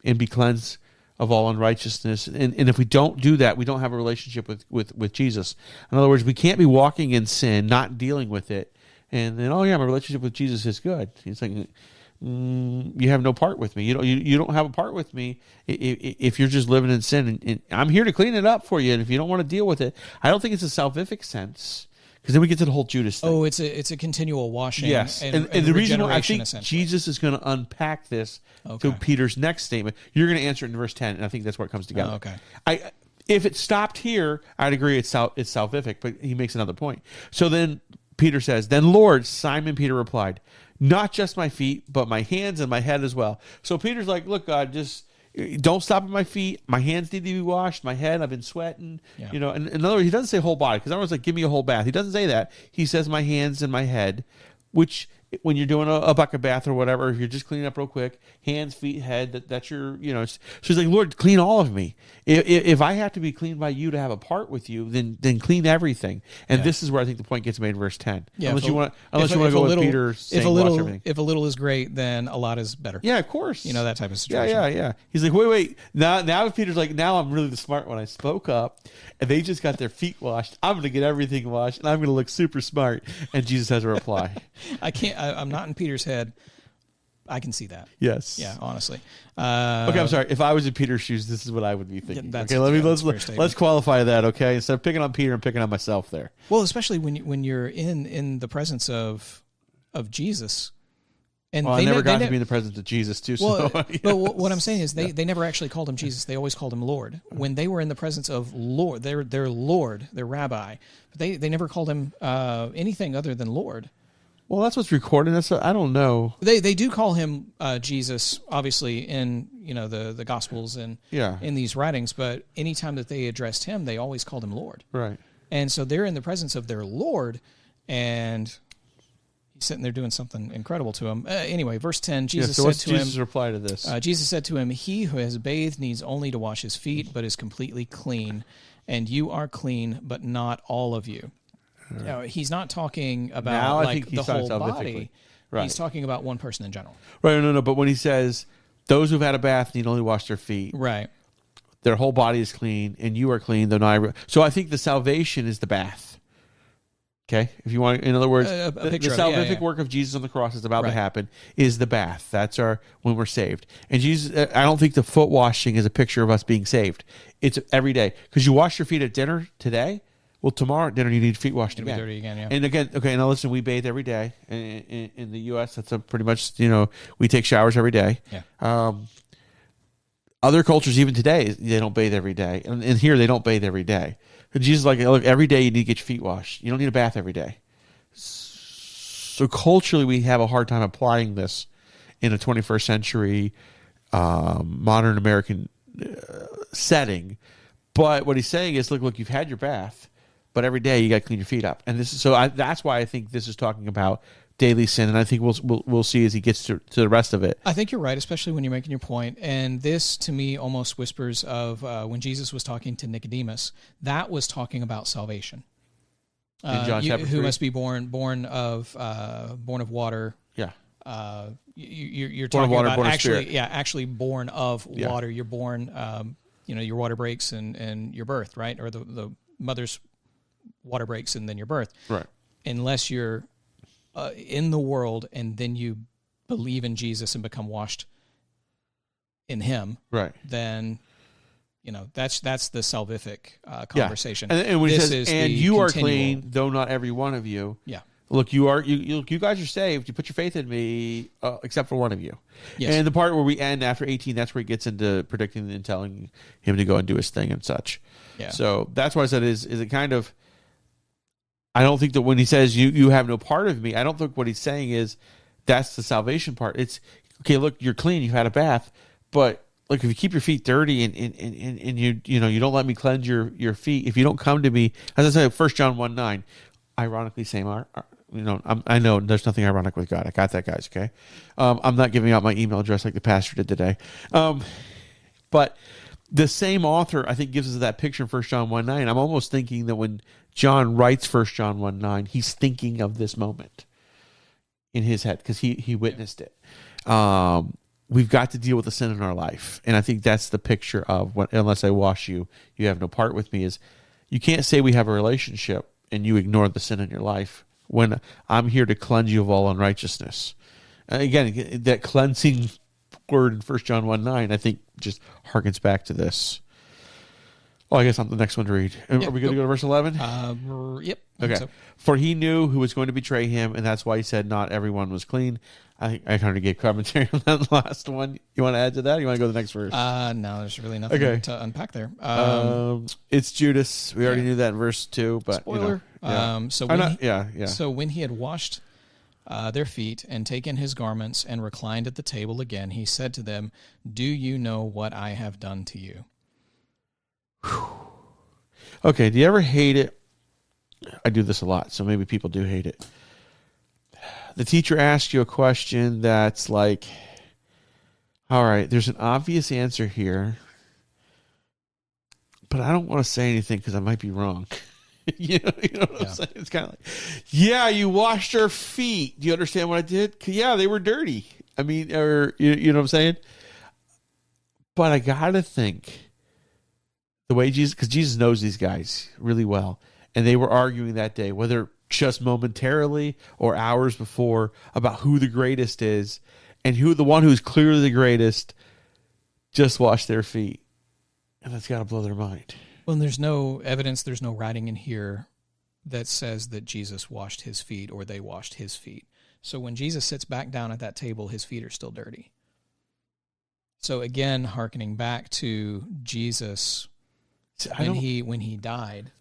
and be cleansed of all unrighteousness. And if we don't do that, we don't have a relationship with Jesus. In other words, we can't be walking in sin, not dealing with it, and then, my relationship with Jesus is good. He's like, you have no part with me. You don't have a part with me if you're just living in sin. And I'm here to clean it up for you. And if you don't want to deal with it, I don't think it's a salvific sense. Because then we get to the whole Judas thing. Oh, it's a continual washing. Yes, and the reason why I think Jesus is going to unpack this to Peter's next statement, you're going to answer it in verse 10, and I think that's where it comes together. Oh, okay. If it stopped here, I'd agree it's salvific, but he makes another point. So then Peter says, "Then Lord," Simon Peter replied, "not just my feet, but my hands and my head as well." So Peter's like, "Look, God, just don't stop at my feet. My hands need to be washed. My head, I've been sweating." Yeah. And in other words, he doesn't say whole body, because I was like, "Give me a whole bath." He doesn't say that. He says my hands and my head, which when you're doing a bucket bath or whatever, if you're just cleaning up real quick, hands, feet, head, that's your, So he's like, "Lord, clean all of me. If I have to be cleaned by you to have a part with you, then clean everything." And this is where I think the point gets made in verse 10. Yeah, unless you want to go with Peter saying wash everything. If a little is great, then a lot is better. Yeah, of course. That type of situation. Yeah. He's like, wait. Now Peter's like, now I'm really the smart one. I spoke up, and they just got their feet washed. I'm going to get everything washed, and I'm going to look super smart. And Jesus has a reply. I'm not in Peter's head. I can see that. Yes. Yeah, honestly. Okay, I'm sorry. If I was in Peter's shoes, this is what I would be thinking. Okay, let's qualify that. Okay, instead of picking on Peter, I'm picking on myself there. Well, especially when you're in the presence of Jesus. And I never got to be in the presence of Jesus too. Well, so, but what I'm saying is they never actually called him Jesus. They always called him Lord. When they were in the presence of Lord, their Lord, their Rabbi, but they never called him anything other than Lord. Well, that's what's recorded. I don't know. They do call him Jesus, obviously, in the Gospels and in these writings. But anytime that they addressed him, they always called him Lord. Right. And so they're in the presence of their Lord, and he's sitting there doing something incredible to him. Anyway, verse 10, Jesus said to him... Jesus' reply to this? Jesus said to him, "He who has bathed needs only to wash his feet, but is completely clean. And you are clean, but not all of you." He's not talking about the whole body. Right. He's talking about one person in general. Right, no. But when he says, "Those who've had a bath need only wash their feet," right, their whole body is clean, and you are clean, though not. So I think the salvation is the bath. Okay, if you want, in other words, the salvific work of Jesus on the cross is about to happen. Is the bath? That's when we're saved. And Jesus, I don't think the foot washing is a picture of us being saved. It's every day, because you wash your feet at dinner today. Well, tomorrow at dinner you need feet washed again. Dirty again, yeah. And again, okay. Now listen, we bathe every day in the U.S. That's pretty much we take showers every day. Yeah. Other cultures, even today, they don't bathe every day, and here they don't bathe every day. And Jesus is like, look, every day you need to get your feet washed. You don't need a bath every day. So culturally, we have a hard time applying this in a 21st century modern American setting. But what he's saying is, look, you've had your bath. But every day you got to clean your feet up, and this is that's why I think this is talking about daily sin, and I think we'll see as he gets to the rest of it. I think you're right, especially when you're making your point. And this, to me, almost whispers of when Jesus was talking to Nicodemus. That was talking about salvation. In John chapter 3? Who must be born of water. Yeah. You're talking about born actually born of water. You're born. Your water breaks and your birth, right? Or the mother's water breaks and then your birth. Right. Unless you're in the world and then you believe in Jesus and become washed in him. Right. Then, that's the salvific conversation. And when he says, "And you are clean, though not every one of you." Yeah. Look, you guys are saved. You put your faith in me, except for one of you. Yes. And the part where we end after 18, that's where he gets into predicting and telling him to go and do his thing and such. Yeah. So that's why I said, is it kind of, I don't think that when he says you have no part of me, I don't think what he's saying is that's the salvation part. It's okay. Look, you're clean. You had a bath, but look, if you keep your feet dirty and you don't let me cleanse your feet, if you don't come to me, as I said, 1 John 1:9, ironically same. I know there's nothing ironic with God. I got that, guys. Okay, I'm not giving out my email address like the pastor did today, but the same author I think gives us that picture in 1 John 1:9. I'm almost thinking that when John writes 1 John 1:9, he's thinking of this moment in his head because he witnessed it. We've got to deal with the sin in our life. And I think that's the picture of unless I wash you, you have no part with me. Is you can't say we have a relationship and you ignore the sin in your life when I'm here to cleanse you of all unrighteousness. Again, that cleansing word in 1 John 1:9, I think just harkens back to this. Oh, I guess I'm the next one to read. Are we going to go to verse 11? Yep. Okay. So. For he knew who was going to betray him, and that's why he said not everyone was clean. I kind of gave commentary on that last one. You want to add to that? Or you want to go to the next verse? No, there's really nothing to unpack there. It's Judas. We already knew that in verse 2, but spoiler. So when he had washed their feet and taken his garments and reclined at the table again, he said to them, "Do you know what I have done to you?" Okay, do you ever hate it? I do this a lot, so maybe people do hate it. The teacher asks you a question that's like, all right, there's an obvious answer here, but I don't want to say anything because I might be wrong. you know what I'm saying? It's kind of like, yeah, you washed your feet. Do you understand what I did? Yeah, they were dirty. I mean, or you know what I'm saying? But I got to think the way Jesus, because Jesus knows these guys really well, and they were arguing that day, whether just momentarily or hours before, about who the greatest is, and who the one who's clearly the greatest just washed their feet. And that's got to blow their mind. Well, and there's no evidence, there's no writing in here that says that Jesus washed his feet or they washed his feet. So when Jesus sits back down at that table, his feet are still dirty. So again, hearkening back to Jesus when he died,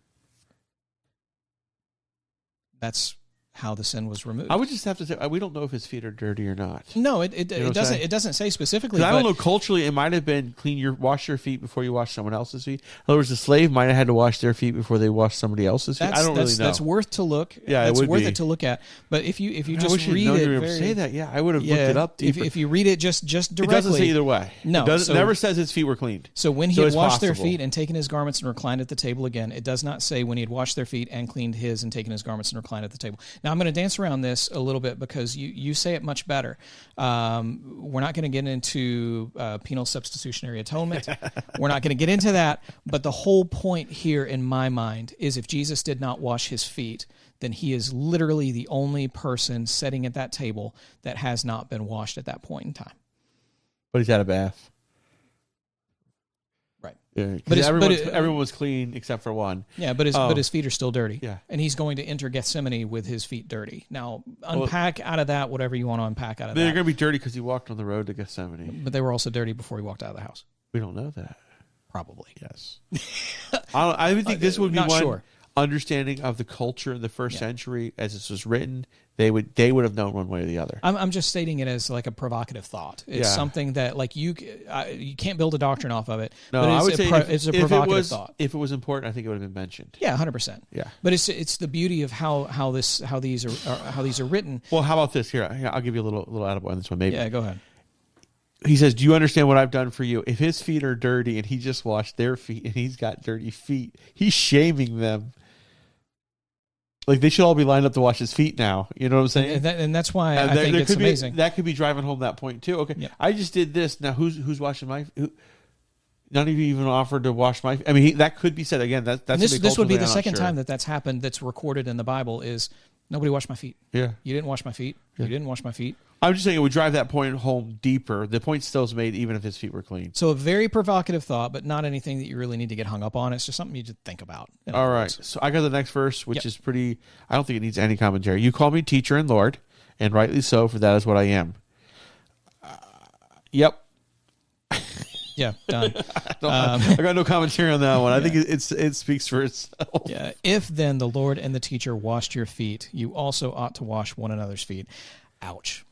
that's how the sin was removed. I would just have to say we don't know if his feet are dirty or not. No, it doesn't. It doesn't say specifically. I don't know. Culturally, it might have been wash your feet before you wash someone else's feet. In other words, the slave might have had to wash their feet before they washed somebody else's feet. I don't really know. That's worth to look. Yeah, it's worth it to look at. But if you just read it, say that. Yeah, I would have looked it up deeper. If you read it just directly, it doesn't say either way. No, it never says his feet were cleaned. So when he had washed their feet and taken his garments and reclined at the table again, it does not say when he had washed their feet and cleaned his and taken his garments and reclined at the table. Now I'm going to dance around this a little bit because you say it much better. We're not going to get into penal substitutionary atonement. We're not going to get into that. But the whole point here in my mind is if Jesus did not wash his feet, then he is literally the only person sitting at that table that has not been washed at that point in time. But he's had a bath. Right. Yeah, but everyone was clean except for one. Yeah, but his feet are still dirty. Yeah. And he's going to enter Gethsemane with his feet dirty. Now, unpack out of that whatever you want to unpack out of that. They're going to be dirty because he walked on the road to Gethsemane. But they were also dirty before he walked out of the house. We don't know that. Probably. Yes. I would think this would be one sure. understanding of the culture in the first century as this was written. They would have known one way or the other. I'm just stating it as like a provocative thought. It's something that like you can't build a doctrine off of it. No, but I would say it's a provocative thought. If it was important, I think it would have been mentioned. Yeah, 100%. Yeah, but it's the beauty of how these are written. Well, how about this? Here, I'll give you a little attaboy on this one. Maybe. Yeah, go ahead. He says, "Do you understand what I've done for you? If his feet are dirty and he just washed their feet and he's got dirty feet, he's shaming them." Like they should all be lined up to wash his feet now. You know what I'm saying? And that's why I think it's amazing. That could be driving home that point too. Okay, I just did this. Now who's washing my? None of you even offered to wash my. I mean, that could be said again. This would be the second time that's happened. That's recorded in the Bible. Is nobody washed my feet? Yeah, you didn't wash my feet. Yeah. You didn't wash my feet. I'm just saying it would drive that point home deeper. The point still is made even if his feet were clean. So a very provocative thought, but not anything that you really need to get hung up on. It's just something you just think about. All right. So I got the next verse, which is pretty, I don't think it needs any commentary. You call me teacher and Lord, and rightly so, for that is what I am. Yep. Yeah, done. I got no commentary on that one. I think it speaks for itself. Yeah. If then the Lord and the teacher washed your feet, you also ought to wash one another's feet. Ouch.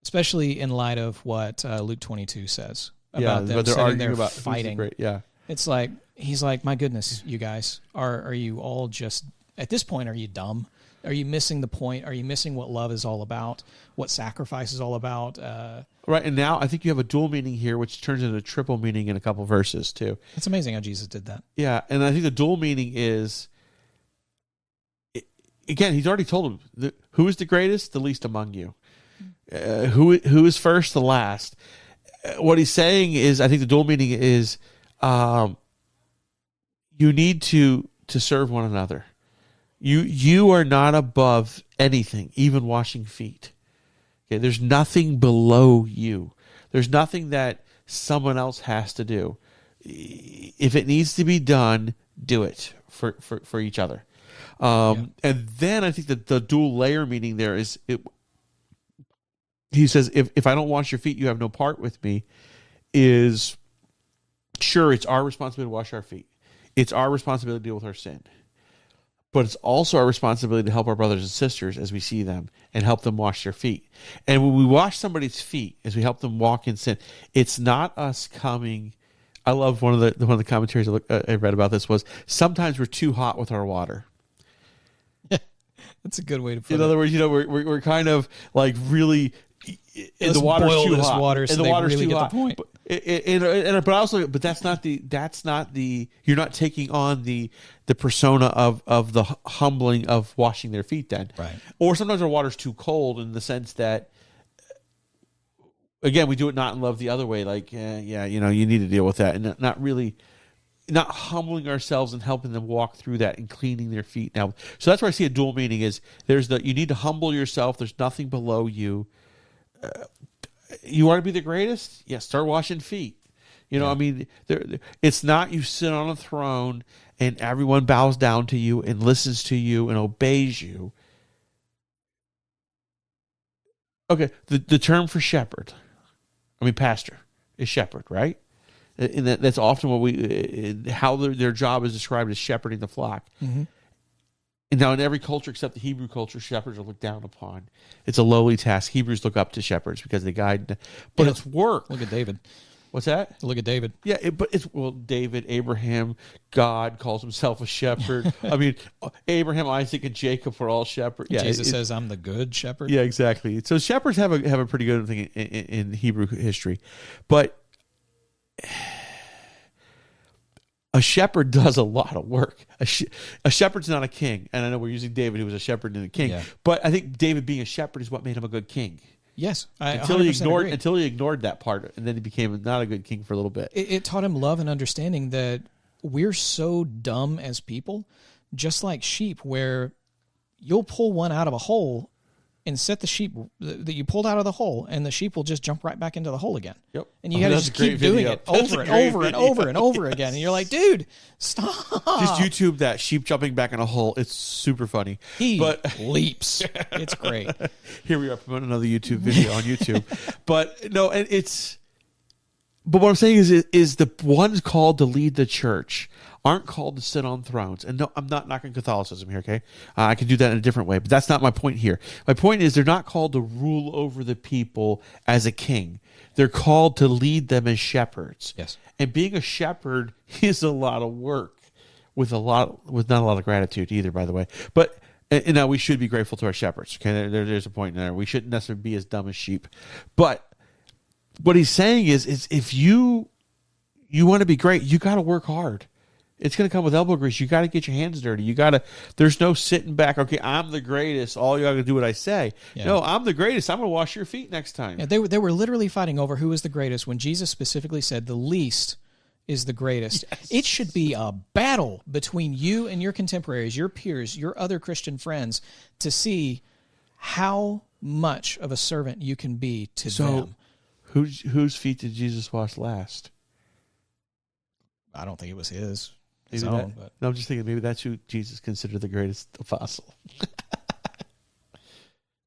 Especially in light of what Luke 22 says about them sitting there about fighting. Yeah. It's like, he's like, my goodness, you guys, are you all just, at this point, are you dumb? Are you missing the point? Are you missing what love is all about? What sacrifice is all about? Right, and now I think you have a dual meaning here, which turns into a triple meaning in a couple verses, too. It's amazing how Jesus did that. Yeah, and I think the dual meaning is, again, he's already told them, who is the greatest? The least among you. Who is first? The last. What he's saying is, I think the dual meaning is, you need to serve one another. You are not above anything, even washing feet. Okay, there's nothing below you. There's nothing that someone else has to do. If it needs to be done, do it for each other. And then I think that the dual layer meaning there is, he says, if I don't wash your feet, you have no part with me, is, sure, it's our responsibility to wash our feet. It's our responsibility to deal with our sin. But it's also our responsibility to help our brothers and sisters as we see them and help them wash their feet. And when we wash somebody's feet, as we help them walk in sin, it's not us coming. I love one of the commentaries I read about this was, sometimes we're too hot with our water. That's a good way to put it. In other words, we're kind of like really, the water's too hot. Water, so and the water's really too get hot. the point. But that's not the. You're not taking on the persona of the humbling of washing their feet. Then, right? Or sometimes our water's too cold in the sense that, again, we do it not in love the other way. Like, you need to deal with that, and not humbling ourselves and helping them walk through that and cleaning their feet. Now, so that's where I see a dual meaning is you need to humble yourself. There's nothing below you. You want to be the greatest? Yeah, start washing feet. I mean, it's not you sit on a throne and everyone bows down to you and listens to you and obeys you. Okay, the term for pastor is shepherd, right? And that's often how their job is described as shepherding the flock. Mm-hmm. And now in every culture except the Hebrew culture, shepherds are looked down upon. It's a lowly task. Hebrews look up to shepherds because they guide. But it's work. Look at David. What's that? Look at David. Yeah, David, Abraham, God calls himself a shepherd. I mean, Abraham, Isaac, and Jacob were all shepherds. Yeah, Jesus says, "I'm the good shepherd." Yeah, exactly. So shepherds have a pretty good thing in Hebrew history, but a shepherd does a lot of work. A shepherd's not a king, and I know we're using David, who was a shepherd and a king, but I think David being a shepherd is what made him a good king. Yes, until he ignored that part, and then he became not a good king for a little bit. It taught him love and understanding that we're so dumb as people, just like sheep, where you'll pull one out of a hole and set the sheep that you pulled out of the hole, and the sheep will just jump right back into the hole again. Yep. And you got to just keep doing it over and over and over and over again. And you're like, dude, stop. Just YouTube that, sheep jumping back in a hole. It's super funny. He leaps. It's great. Here we are promoting another YouTube video on YouTube. But no, and but what I'm saying is the ones called to lead the church aren't called to sit on thrones. And no, I'm not knocking Catholicism here, okay? I can do that in a different way, but that's not my point here. My point is they're not called to rule over the people as a king. They're called to lead them as shepherds. Yes. And being a shepherd is a lot of work with not a lot of gratitude either, by the way. But and now we should be grateful to our shepherds, okay? There's a point there. We shouldn't necessarily be as dumb as sheep. But what he's saying is if you want to be great, you got to work hard. It's going to come with elbow grease. You got to get your hands dirty. There's no sitting back. Okay, I'm the greatest. All you got to do what I say. Yeah. No, I'm the greatest. I'm going to wash your feet next time. Yeah, they were literally fighting over who was the greatest when Jesus specifically said the least is the greatest. Yes. It should be a battle between you and your contemporaries, your peers, your other Christian friends to see how much of a servant you can be to them. Whose feet did Jesus wash last? I don't think it was his. No, I'm just thinking maybe that's who Jesus considered the greatest apostle.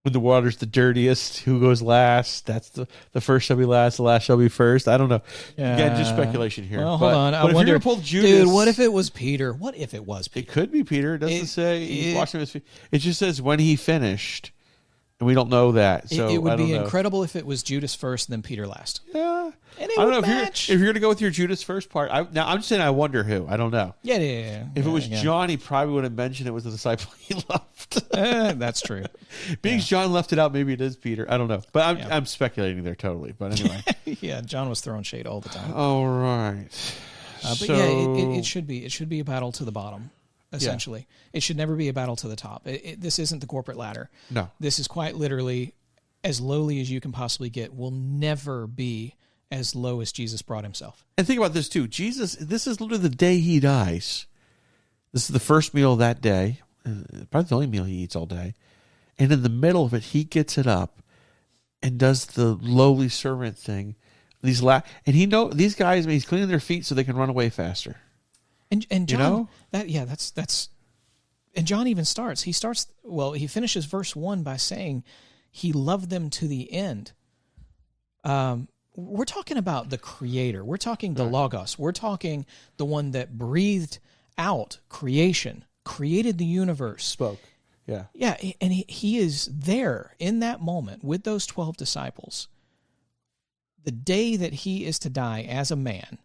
when the water's the dirtiest, who goes last? That's the first shall be last, the last shall be first. I don't know. Again, just speculation here. Well, hold on. But if you're going to pull Judas... Dude, what if it was Peter? What if it was Peter? It could be Peter. It doesn't say he washing his feet. It just says when he finished, and we don't know that. So it would be incredible if it was Judas first and then Peter last. Yeah. And it I don't would know match. if you're going to go with your Judas first part. Now I'm just saying I wonder who. I don't know. Yeah. If it was John, he probably would have mentioned it was the disciple he loved. That's true. Being John left it out, maybe it is Peter. I don't know. But I'm speculating there totally. But anyway. Yeah, John was throwing shade all the time. All right. But it should be a battle to the bottom, essentially. Yeah. It should never be a battle to the top. This isn't the corporate ladder. No. This is quite literally as lowly as you can possibly get. Will never be as low as Jesus brought himself. And think about this too. Jesus, this is literally the day he dies. This is the first meal of that day. Probably the only meal he eats all day. And in the middle of it, he gets it up and does the lowly servant thing. These these guys, he's cleaning their feet so they can run away faster. And John, you know? that's and John even starts. He finishes verse 1 by saying he loved them to the end. We're talking about the Creator. We're talking the Logos. We're talking the one that breathed out creation, created the universe. Spoke. Yeah. Yeah, and he is there in that moment with those 12 disciples. The day that he is to die as a man,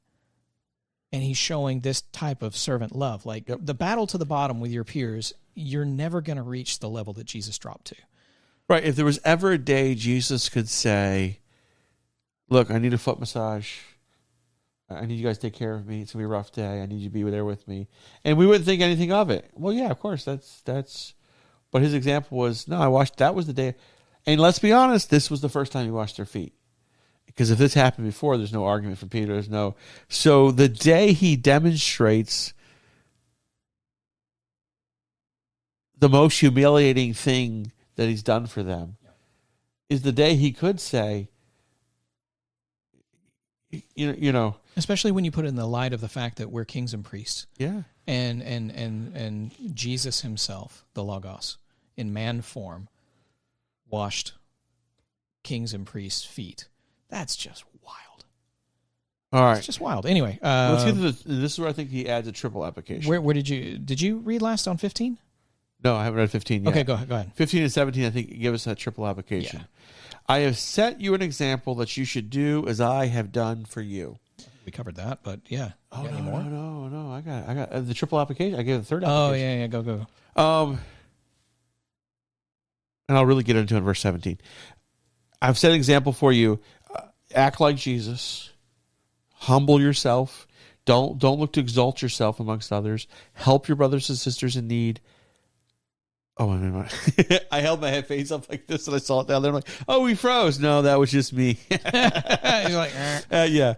and he's showing this type of servant love. Like the battle to the bottom with your peers, you're never going to reach the level that Jesus dropped to. Right. If there was ever a day Jesus could say, look, I need a foot massage. I need you guys to take care of me. It's going to be a rough day. I need you to be there with me. And we wouldn't think anything of it. Well, yeah, of course. That's. But his example was, no, that was the day. And let's be honest, this was the first time he washed their feet. Because if this happened before, there's no argument for Peter. So the day he demonstrates the most humiliating thing that he's done for them is the day he could say, you know, especially when you put it in the light of the fact that we're kings and priests. Yeah. And Jesus himself, the Logos, in man form, washed kings and priests' feet. That's just wild. All right. It's just wild. Anyway. Let's get to this is where I think he adds a triple application. Where did you read last on 15? No, I haven't read 15 yet. Okay, go ahead. 15 and 17, I think, give us that triple application. Yeah. I have set you an example that you should do as I have done for you. We covered that, but yeah. Oh, no. I got the triple application. I gave the third application. Oh, yeah. Go. And I'll really get into it in verse 17. I've set an example for you. Act like Jesus. Humble yourself. Don't look to exalt yourself amongst others. Help your brothers and sisters in need. Oh, I held my face up like this and I saw it down there. I'm like, oh, we froze. No, that was just me. You're like, yeah.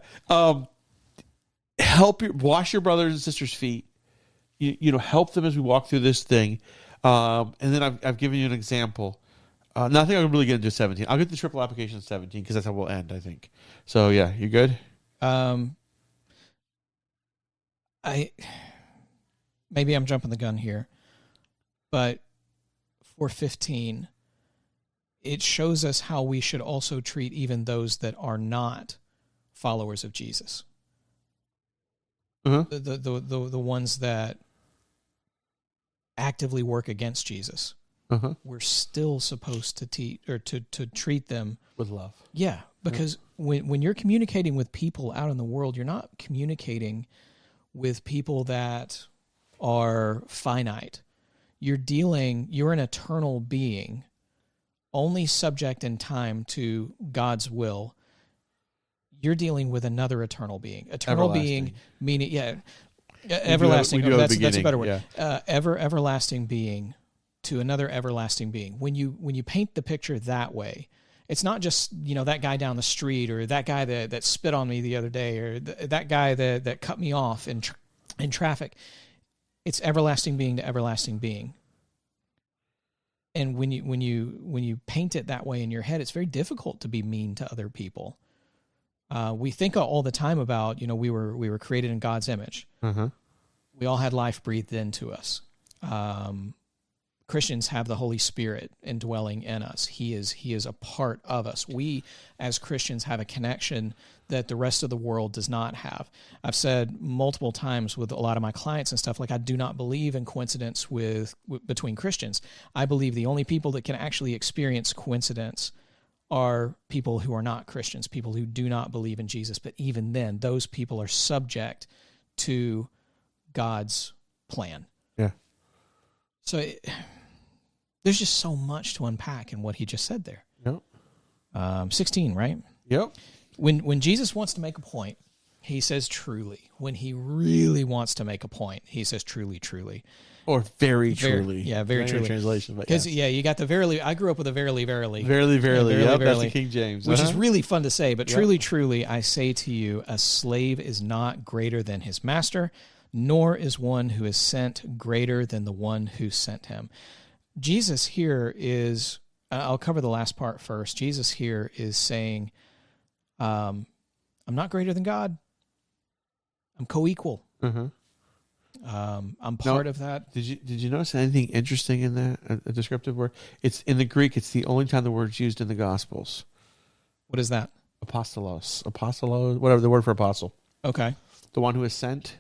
Wash your brothers and sisters' feet. Help them as we walk through this thing. And then I've given you an example. I think I'm really get into 17. I'll get the triple application of 17 because that's how we'll end, I think. So yeah, you good? Maybe I'm jumping the gun here, but for 15, it shows us how we should also treat even those that are not followers of Jesus. Uh-huh. The ones that actively work against Jesus. Uh-huh. We're still supposed to teach or to treat them with love. Yeah, because when you're communicating with people out in the world, you're not communicating with people that are finite. You're an eternal being, only subject in time to God's will. You're dealing with another eternal being. Eternal being, meaning, everlasting. That's a better word. Yeah. Everlasting being to another everlasting being. When you paint the picture that way, it's not just that guy down the street or that guy that spit on me the other day or that guy that cut me off in traffic. It's everlasting being to everlasting being. And when you paint it that way in your head, it's very difficult to be mean to other people. We think all the time about we were created in God's image. Uh-huh. We all had life breathed into us. Christians have the Holy Spirit indwelling in us. He is a part of us. We, as Christians, have a connection that the rest of the world does not have. I've said multiple times with a lot of my clients and stuff, like, I do not believe in coincidence between Christians. I believe the only people that can actually experience coincidence are people who are not Christians, people who do not believe in Jesus. But even then, those people are subject to God's plan. Yeah. So there's just so much to unpack in what he just said there. Yep. 16, right? Yep. When Jesus wants to make a point, he says truly. When he really wants to make a point, he says truly, truly. Or very truly. Very truly. Translation, but because yes. You got the verily. I grew up with a verily, verily. Verily, verily. Verily, Yep, verily, that's the King James. Which is really fun to say, but Yep. truly, truly, I say to you, a slave is not greater than his master, nor is one who is sent greater than the one who sent him. Jesus here is, I'll cover the last part first. Jesus here is saying, I'm not greater than God. I'm co-equal. Mm-hmm. I'm part of that. Did you notice anything interesting in that, a descriptive word? It's in the Greek. It's the only time the word's used in the Gospels. What is that? Apostolos, whatever the word for apostle. Okay. The one who is sent.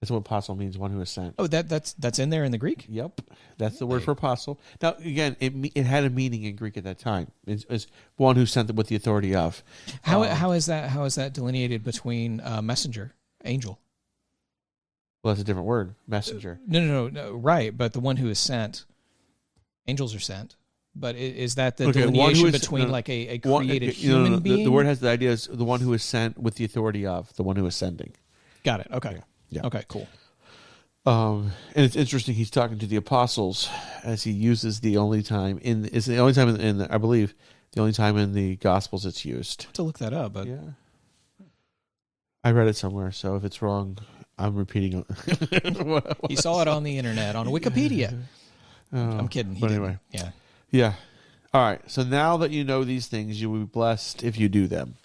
That's what apostle means. One who is sent. Oh, that's in there in the Greek? Yep, that's the word for apostle. Now, again, it had a meaning in Greek at that time. It's one who sent with the authority of. How is that delineated between messenger, angel? Well, that's a different word. Messenger. No, right. But the one who is sent, angels are sent. But is that the delineation between like a created human being? The word has the idea is the one who is sent with the authority of, the one who is sending. Got it. Okay. Yeah. Okay, cool. And it's interesting. He's talking to the apostles as he uses the only time it's the only time in I believe the only time in the Gospels it's used. To look that up, but yeah, I read it somewhere. So if it's wrong, I'm repeating it. You saw it on the internet, on Wikipedia. I'm kidding. But anyway. Yeah. Yeah. All right. So now that you know these things, you will be blessed if you do them.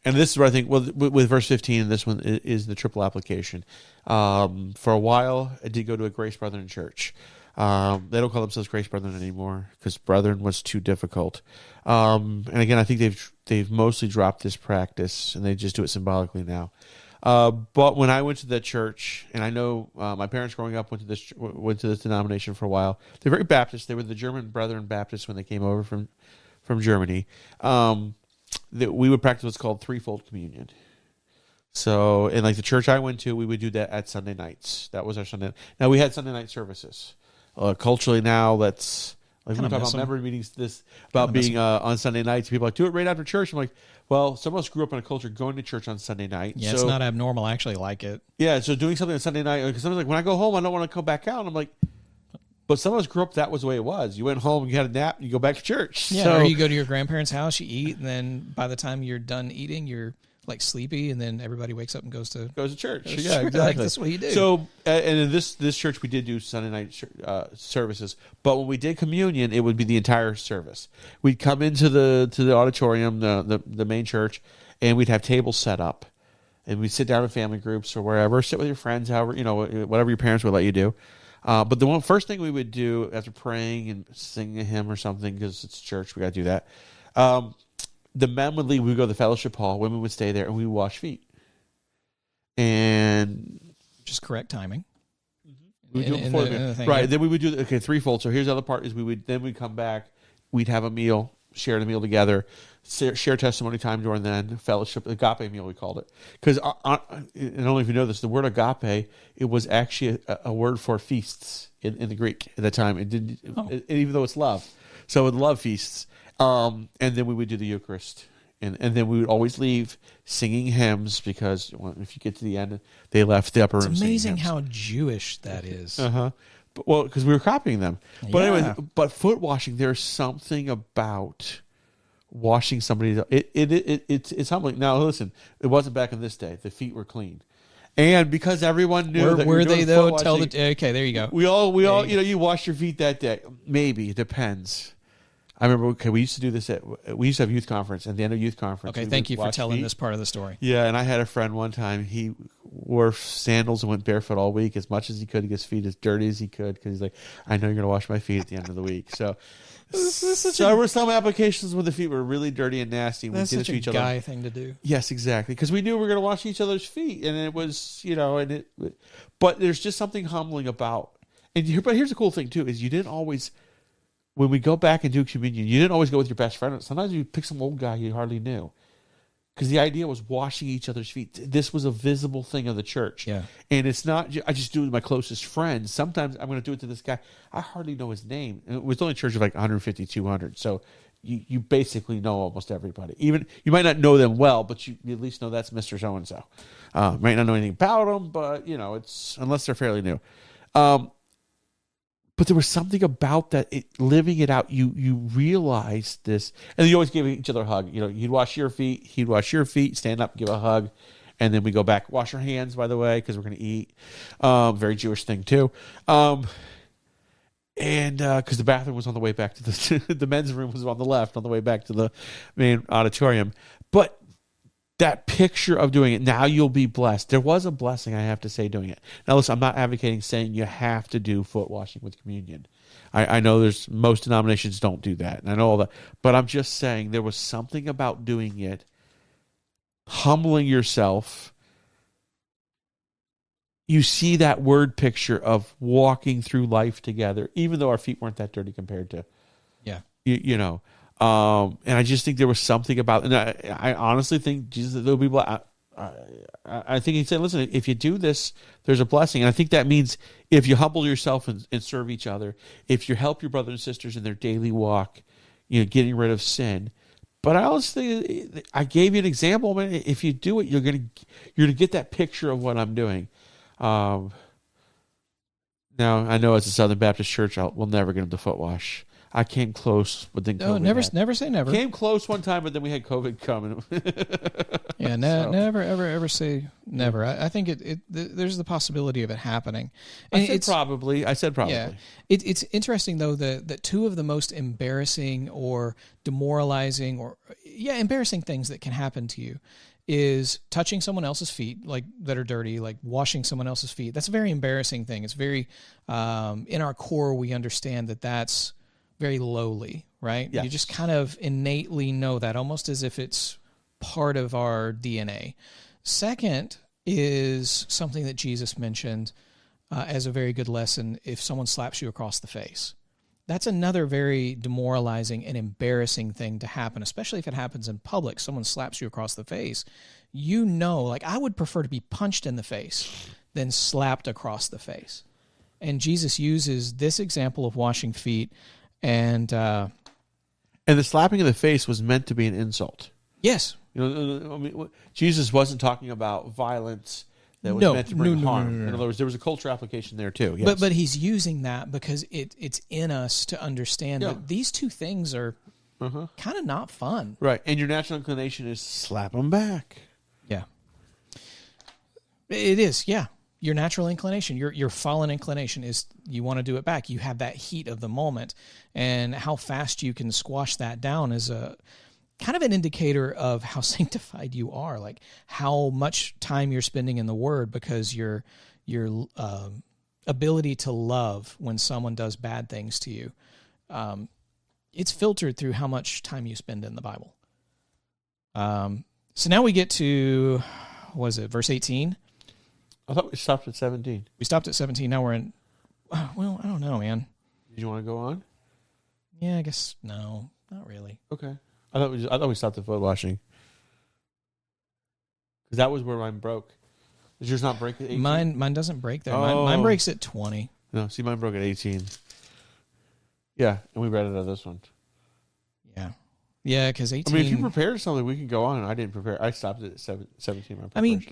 And this is where I think, well, with verse 15, this one is the triple application. For a while, I did go to a Grace Brethren church. They don't call themselves Grace Brethren anymore because Brethren was too difficult. And again, I think they've mostly dropped this practice and they just do it symbolically now. But when I went to that church, and I know my parents growing up went to this denomination for a while. They're very Baptist. They were the German Brethren Baptists when they came over from Germany. That we would practice what's called threefold communion. So, in like the church I went to, we would do that at Sunday nights. That was our Sunday. Now we had Sunday night services. Culturally, now that's like we talk about member meetings. About being on Sunday nights. People are like do it right after church. I'm like, well, some of us grew up in a culture going to church on Sunday night. Yeah, so, it's not abnormal. I actually like it. Yeah, so doing something on Sunday night because sometimes like when I go home, I don't want to come back out. I'm like. But some of us grew up, that was the way it was. You went home, you had a nap, and you go back to church. Yeah, so, or you go to your grandparents' house, you eat, and then by the time you're done eating, you're like sleepy, and then everybody wakes up and goes to church. Yeah, exactly. Like, that's what you do. So, and in this church, we did do Sunday night services. But when we did communion, it would be the entire service. We'd come into the auditorium, the main church, and we'd have tables set up. And we'd sit down in family groups or wherever, sit with your friends, however, whatever your parents would let you do. But the first thing we would do after praying and singing a hymn or something, because it's church, we got to do that. The men would leave. We would go to the fellowship hall. Women would stay there, and we would wash feet. And just correct timing. We would do it before the right. Then we would do threefold. So here's the other part: is we'd come back. We'd have a meal, share the meal together, share testimony time during then fellowship, agape meal we called it. Because I don't know if you know this, the word agape, it was actually a word for feasts in the Greek at that time. It didn't, even though it's love, so it love feasts. And then we would do the Eucharist, and then we would always leave singing hymns because if you get to the end, they left the upper room. It's amazing how Jewish that is. Well, because we were copying them. But anyway, but foot washing, there's something about washing somebody. It's humbling. Now, listen, it wasn't back in this day. The feet were clean. And because everyone knew that were they though? Washing, okay, there you go. We all, you wash your feet that day. Maybe it depends. I remember, we used to do this we used to have youth conference. At the end of youth conference. Okay, thank you for telling this part of the story. Yeah, and I had a friend one time, he wore sandals and went barefoot all week as much as he could to get his feet as dirty as he could, because he's like, I know you're going to wash my feet at the end of the week. So there were some applications where the feet were really dirty and nasty. That's such a guy thing to do. Yes, exactly, because we knew we were going to wash each other's feet, and it was, but there's just something humbling about, but here's the cool thing too, is you didn't always, when we go back and do communion, you didn't always go with your best friend. Sometimes you pick some old guy you hardly knew. Because the idea was washing each other's feet. This was a visible thing of the church. Yeah. And it's not, I just do it with my closest friends. Sometimes I'm going to do it to this guy. I hardly know his name. And it was only a church of like 150, 200. So you basically know almost everybody. Even, you might not know them well, but you at least know that's Mr. So-and-so. Might not know anything about them, but, it's, unless they're fairly new. But there was something about that, living it out, you realize this. And you always give each other a hug. You'd wash your feet, he'd wash your feet, stand up, give a hug. And then we go back, wash our hands, by the way, because we're going to eat. Very Jewish thing, too. And because the bathroom was on the way back to the men's room was on the left, on the way back to the main auditorium. But that picture of doing it, now you'll be blessed. There was a blessing, I have to say, doing it. Now, listen, I'm not advocating saying you have to do foot washing with communion. I know most denominations don't do that, and I know all that. But I'm just saying there was something about doing it, humbling yourself. You see that word picture of walking through life together, even though our feet weren't that dirty compared to, and I just think there was something about, and I honestly think Jesus, there'll be, I think he said, listen, if you do this, there's a blessing. And I think that means if you humble yourself and serve each other, if you help your brothers and sisters in their daily walk, getting rid of sin. But I also think, I gave you an example, man. If you do it, you're going to get that picture of what I'm doing. Now, I know as a Southern Baptist church, we'll never get them to foot wash. I came close, but then COVID never say never. Came close one time, but then we had COVID coming. Yeah, never, ever say never. I think there's the possibility of it happening. And I said probably. Yeah, it's interesting though that two of the most embarrassing or demoralizing embarrassing things that can happen to you is touching someone else's feet, like that are dirty, like washing someone else's feet. That's a very embarrassing thing. It's very in our core we understand that's very lowly, right? Yes. You just kind of innately know that, almost as if it's part of our DNA. Second is something that Jesus mentioned as a very good lesson: if someone slaps you across the face. That's another very demoralizing and embarrassing thing to happen, especially if it happens in public. Someone slaps you across the face. I would prefer to be punched in the face than slapped across the face. And Jesus uses this example of washing feet. And the slapping of the face was meant to be an insult. Yes. Jesus wasn't talking about violence that was meant to bring harm. No. In other words, there was a cultural application there too. Yes. But he's using that because it's in us to understand that these two things are kind of not fun. Right. And your natural inclination is slap them back. Yeah. It is, yeah. Your natural inclination, your fallen inclination is you want to do it back. You have that heat of the moment, and how fast you can squash that down is a kind of an indicator of how sanctified you are, like how much time you're spending in the Word, because your ability to love when someone does bad things to you, it's filtered through how much time you spend in the Bible. So now we get to, verse 18? I thought we stopped at 17. We stopped at 17. Now we're in, well, I don't know, man. Did you want to go on? Yeah, I guess, no, not really. Okay. I thought we stopped at foot washing. Because that was where mine broke. Does yours not break at 18? Mine doesn't break there. Mine breaks at 20. No, see, mine broke at 18. Yeah, and we read it out of this one. Yeah. Yeah, because 18... I mean, if you prepared something, we can go on. I didn't prepare. I stopped at 17. I mean,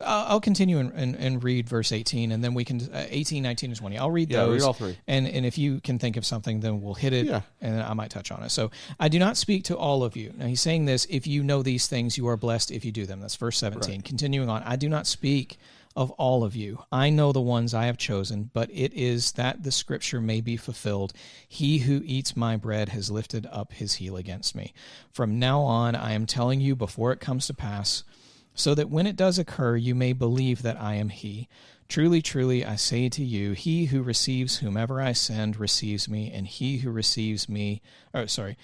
I'll continue and read verse 18, and then we can 18, 19, and 20. I'll read those. Read all three. And if you can think of something, then we'll hit it, and I might touch on it. So I do not speak to all of you. Now he's saying this: if you know these things, you are blessed if you do them. That's verse 17. Right. Continuing on, I do not speak of all of you. I know the ones I have chosen, but it is that the scripture may be fulfilled. He who eats my bread has lifted up his heel against me. From now on, I am telling you before it comes to pass, so that when it does occur, you may believe that I am he. Truly, truly, I say to you, he who receives whomever I send receives me, and he who receives me receives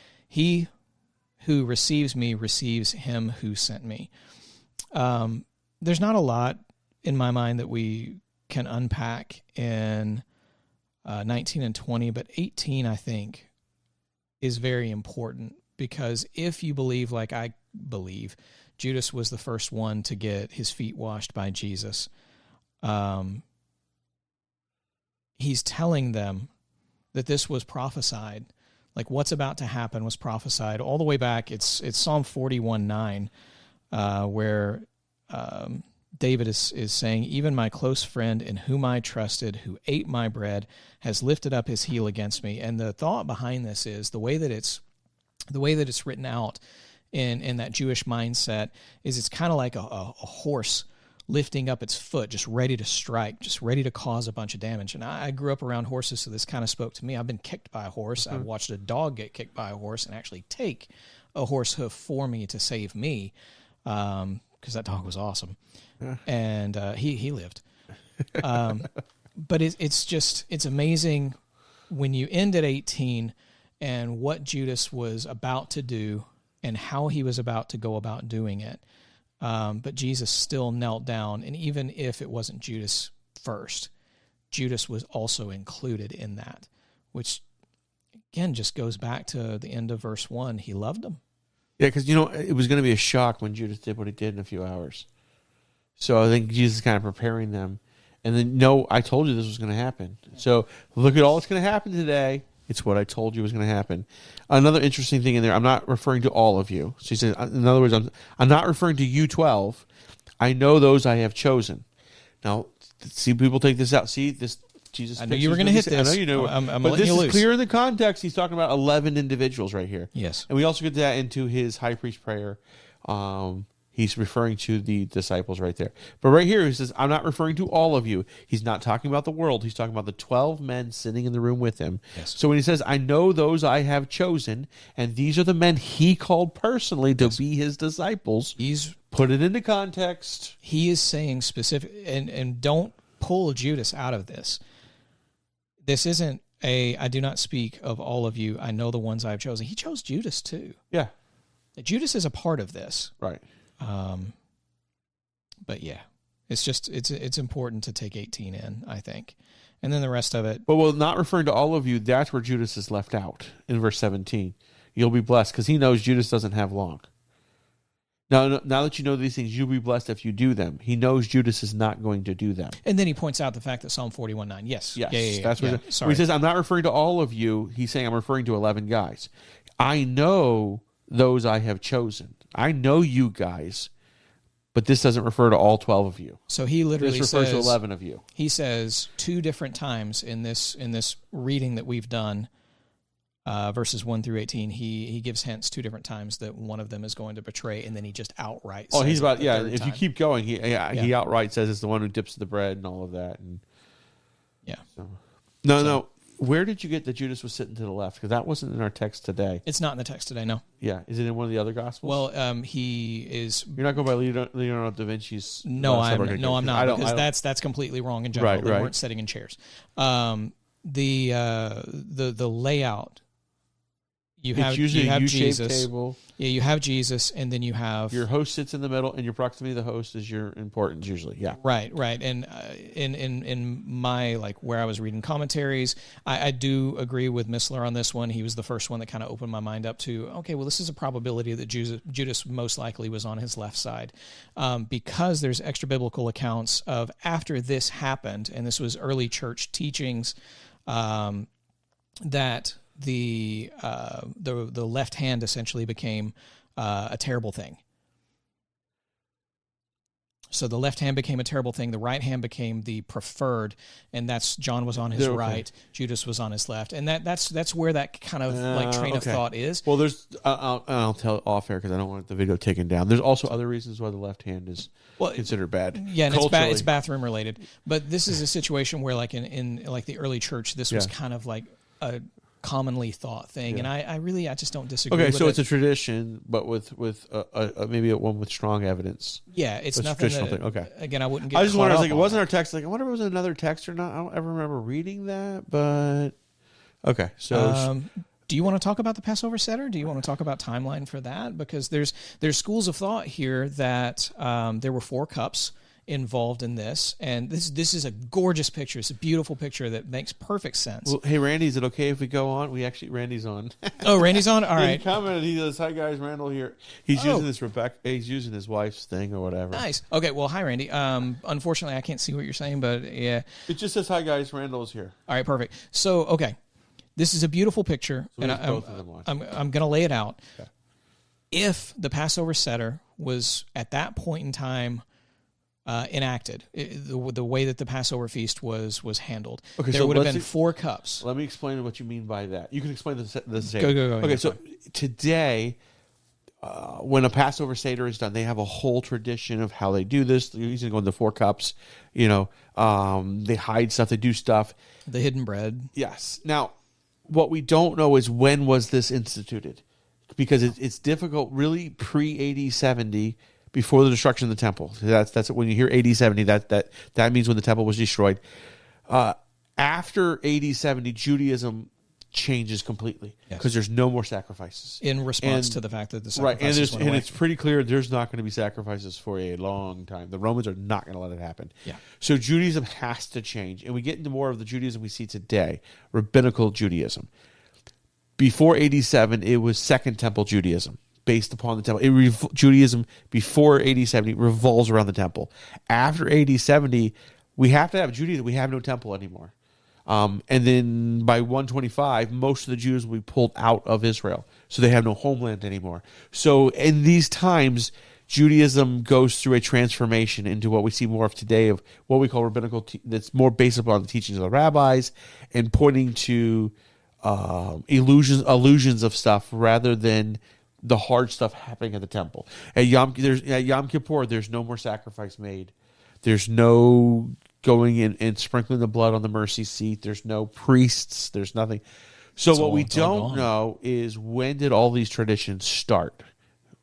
him who sent me. There's not a lot in my mind that we can unpack in 19 and 20, but 18, I think, is very important, because if you believe, like I believe, Judas was the first one to get his feet washed by Jesus, he's telling them that this was prophesied. Like what's about to happen was prophesied all the way back. It's Psalm 41:9, where David is saying, even my close friend in whom I trusted, who ate my bread, has lifted up his heel against me. And the thought behind this is the way that it's written out in that Jewish mindset is it's kind of like a horse lifting up its foot, just ready to strike, just ready to cause a bunch of damage. And I grew up around horses, so this kind of spoke to me. I've been kicked by a horse. I've watched a dog get kicked by a horse and actually take a horse hoof for me to save me, because that dog was awesome. And he lived. But it's amazing when you end at 18 and what Judas was about to do and how he was about to go about doing it. But Jesus still knelt down, and even if it wasn't Judas first, Judas was also included in that, which, again, just goes back to the end of verse 1. He loved him. Yeah, because, it was going to be a shock when Judas did what he did in a few hours. So I think Jesus is kind of preparing them. And then, no, I told you this was going to happen. So look at all that's going to happen today. It's what I told you was going to happen. Another interesting thing in there, I'm not referring to all of you. So he says, in other words, I'm not referring to you 12. I know those I have chosen. Now, see, people take this out. See, this Jesus. I knew you were going to hit this. I know you knew. I'm but letting this you is loose. Clear in the context. He's talking about 11 individuals right here. Yes. And we also get that into his high priest prayer. He's referring to the disciples right there. But right here, he says, I'm not referring to all of you. He's not talking about the world. He's talking about the 12 men sitting in the room with him. Yes. So when he says, I know those I have chosen, and these are the men he called personally to be his disciples, he's put it into context. He is saying specific, and don't pull Judas out of this. This isn't I do not speak of all of you. I know the ones I have chosen. He chose Judas too. Yeah. Judas is a part of this. Right. But yeah, it's important to take 18 in, I think. And then the rest of it. But not referring to all of you, that's where Judas is left out in verse 17. You'll be blessed, because he knows Judas doesn't have long. Now that you know these things, you'll be blessed if you do them. He knows Judas is not going to do them. And then he points out the fact that Psalm 41:9. Yes. Yes. Yeah. That's what he says, I'm not referring to all of you. He's saying I'm referring to 11 guys. I know those I have chosen. I know you guys, but this doesn't refer to all 12 of you. So he literally this refers to 11 of you. He says two different times in this reading that we've done, verses 1 through 18, he gives hints two different times that one of them is going to betray, and then he just outright says he's about, if time. you keep going, he outright says it's the one who dips the bread and all of that. And so. No. Where did you get that Judas was sitting to the left? Because that wasn't in our text today. It's not in the text today, no. Yeah. Is it in one of the other Gospels? Well, he is... You're not going by Leonardo da Vinci's... No, I'm not, because that's completely wrong in general. They weren't sitting in chairs. The layout... You have Jesus. Table. Yeah, you have Jesus, and then you have... Your host sits in the middle, and your proximity to the host is your importance, usually. Yeah. Right. And in my, where I was reading commentaries, I do agree with Missler on this one. He was the first one that kind of opened my mind up to, okay, well, this is a probability that Judas most likely was on his left side. Because there's extra biblical accounts of after this happened, and this was early church teachings, that... The left hand essentially became a terrible thing. So the left hand became a terrible thing. The right hand became the preferred, and that's John was on his right, Judas was on his left, and that's where that kind of train of thought is. Well, there's I'll tell off air because I don't want the video taken down. There's also other reasons why the left hand is considered bad. Yeah, and it's bathroom related. But this is a situation where, like in like the early church, this was kind of like a commonly thought thing, and I just don't disagree. Okay, with so it's a tradition, but with maybe one with strong evidence. Yeah, it's nothing. Okay, again, I wouldn't get. I just wonder. I was like, it wasn't our text. Like, I wonder if it was another text or not. I don't ever remember reading that, but okay. So, do you want to talk about the Passover Seder? Do you want to talk about timeline for that? Because there's schools of thought here that there were 4 cups involved in this, and this is a gorgeous picture. It's a beautiful picture that makes perfect sense. Well, hey, Randy, is it okay if we go on? Randy's on. Oh, Randy's on? All right. He commented, he says, "Hi guys, Randall here." He's using his wife's thing or whatever. Nice. Okay, well, hi Randy. Unfortunately I can't see what you're saying, but yeah. It just says, "Hi guys, Randall's here." All right, perfect. So, okay. This is a beautiful picture, so and I'm going to lay it out. Okay. If the Passover Seder was at that point in time enacted, the way that the Passover feast was handled, there would have been 4 cups. Let me explain what you mean by that. You can explain the same. Go. Okay, so today, when a Passover Seder is done, they have a whole tradition of how they do this. They usually go into 4 cups. They hide stuff. They do stuff. The hidden bread. Yes. Now, what we don't know is when was this instituted, because it's difficult. Really, pre-AD 70. Before the destruction of the temple. That's when you hear AD 70, that means when the temple was destroyed. After AD 70, Judaism changes completely because there's no more sacrifices. In response to the fact that the sacrifices went away. And it's pretty clear there's not going to be sacrifices for a long time. The Romans are not going to let it happen. Yeah. So Judaism has to change. And we get into more of the Judaism we see today, rabbinical Judaism. Before AD 7, it was Second Temple Judaism. Based upon the temple. Judaism before AD 70 revolves around the temple. After AD 70, we have to have Judaism. We have no temple anymore. And then by 125, most of the Jews will be pulled out of Israel. So they have no homeland anymore. So in these times, Judaism goes through a transformation into what we see more of today, of what we call rabbinical, that's more based upon the teachings of the rabbis and pointing to illusions of stuff rather than the hard stuff happening at the temple. At Yom Kippur, there's no more sacrifice made. There's no going in and sprinkling the blood on the mercy seat. There's no priests. There's nothing. So what we don't know is, when did all these traditions start?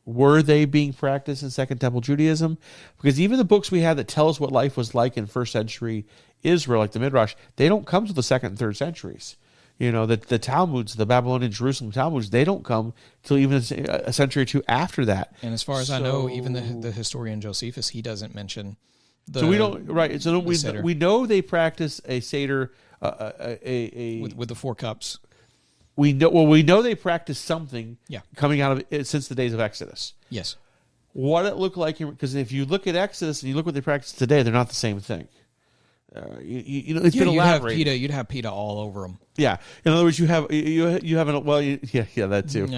Were they being practiced in Second Temple Judaism? Because even the books we have that tell us what life was like in first century Israel, like the Midrash, they don't come to the 2nd and 3rd centuries. The Talmuds, the Babylonian Jerusalem Talmuds, they don't come till even a century or 2 after that. And as far as I know, even the historian Josephus, he doesn't mention the. So we don't, right? So we know they practice a Seder, with the 4 cups. We know they practice something. Coming out of it since the days of Exodus. Yes. What it looked like, because if you look at Exodus and you look what they practice today, they're not the same thing. It's been elaborated. You'd have pita all over them. Yeah. In other words, you have that too.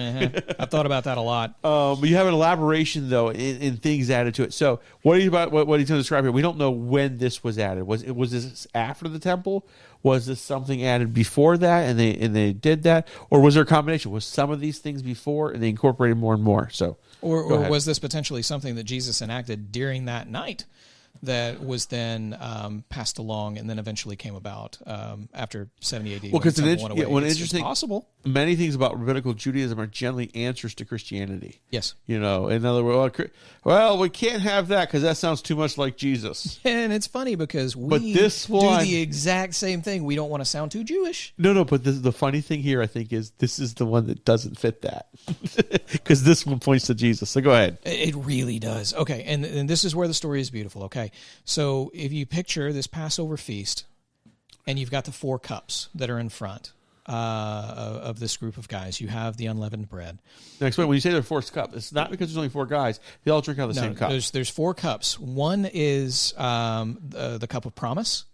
I thought about that a lot. But you have an elaboration though in things added to it. So what he's going to describe here, we don't know when this was added. Was this after the temple? Was this something added before that, and they did that, or was there a combination? Was some of these things before and they incorporated more and more? So, or was this potentially something that Jesus enacted during that night? That was then passed along and then eventually came about after 70 AD. Well, because it's possible. Many things about rabbinical Judaism are generally answers to Christianity. Yes. In other words, we can't have that because that sounds too much like Jesus. And it's funny because do the exact same thing. We don't want to sound too Jewish. No, but the funny thing here, I think, is this is the one that doesn't fit that. Because this one points to Jesus. So go ahead. It really does. Okay, and this is where the story is beautiful, okay? So if you picture this Passover feast, and you've got the 4 cups that are in front of this group of guys, you have the unleavened bread. Now, explain, when you say they're 4 cups, it's not because there's only 4 guys. They all drink out of the same cup. There's 4 cups. One is the cup of promise,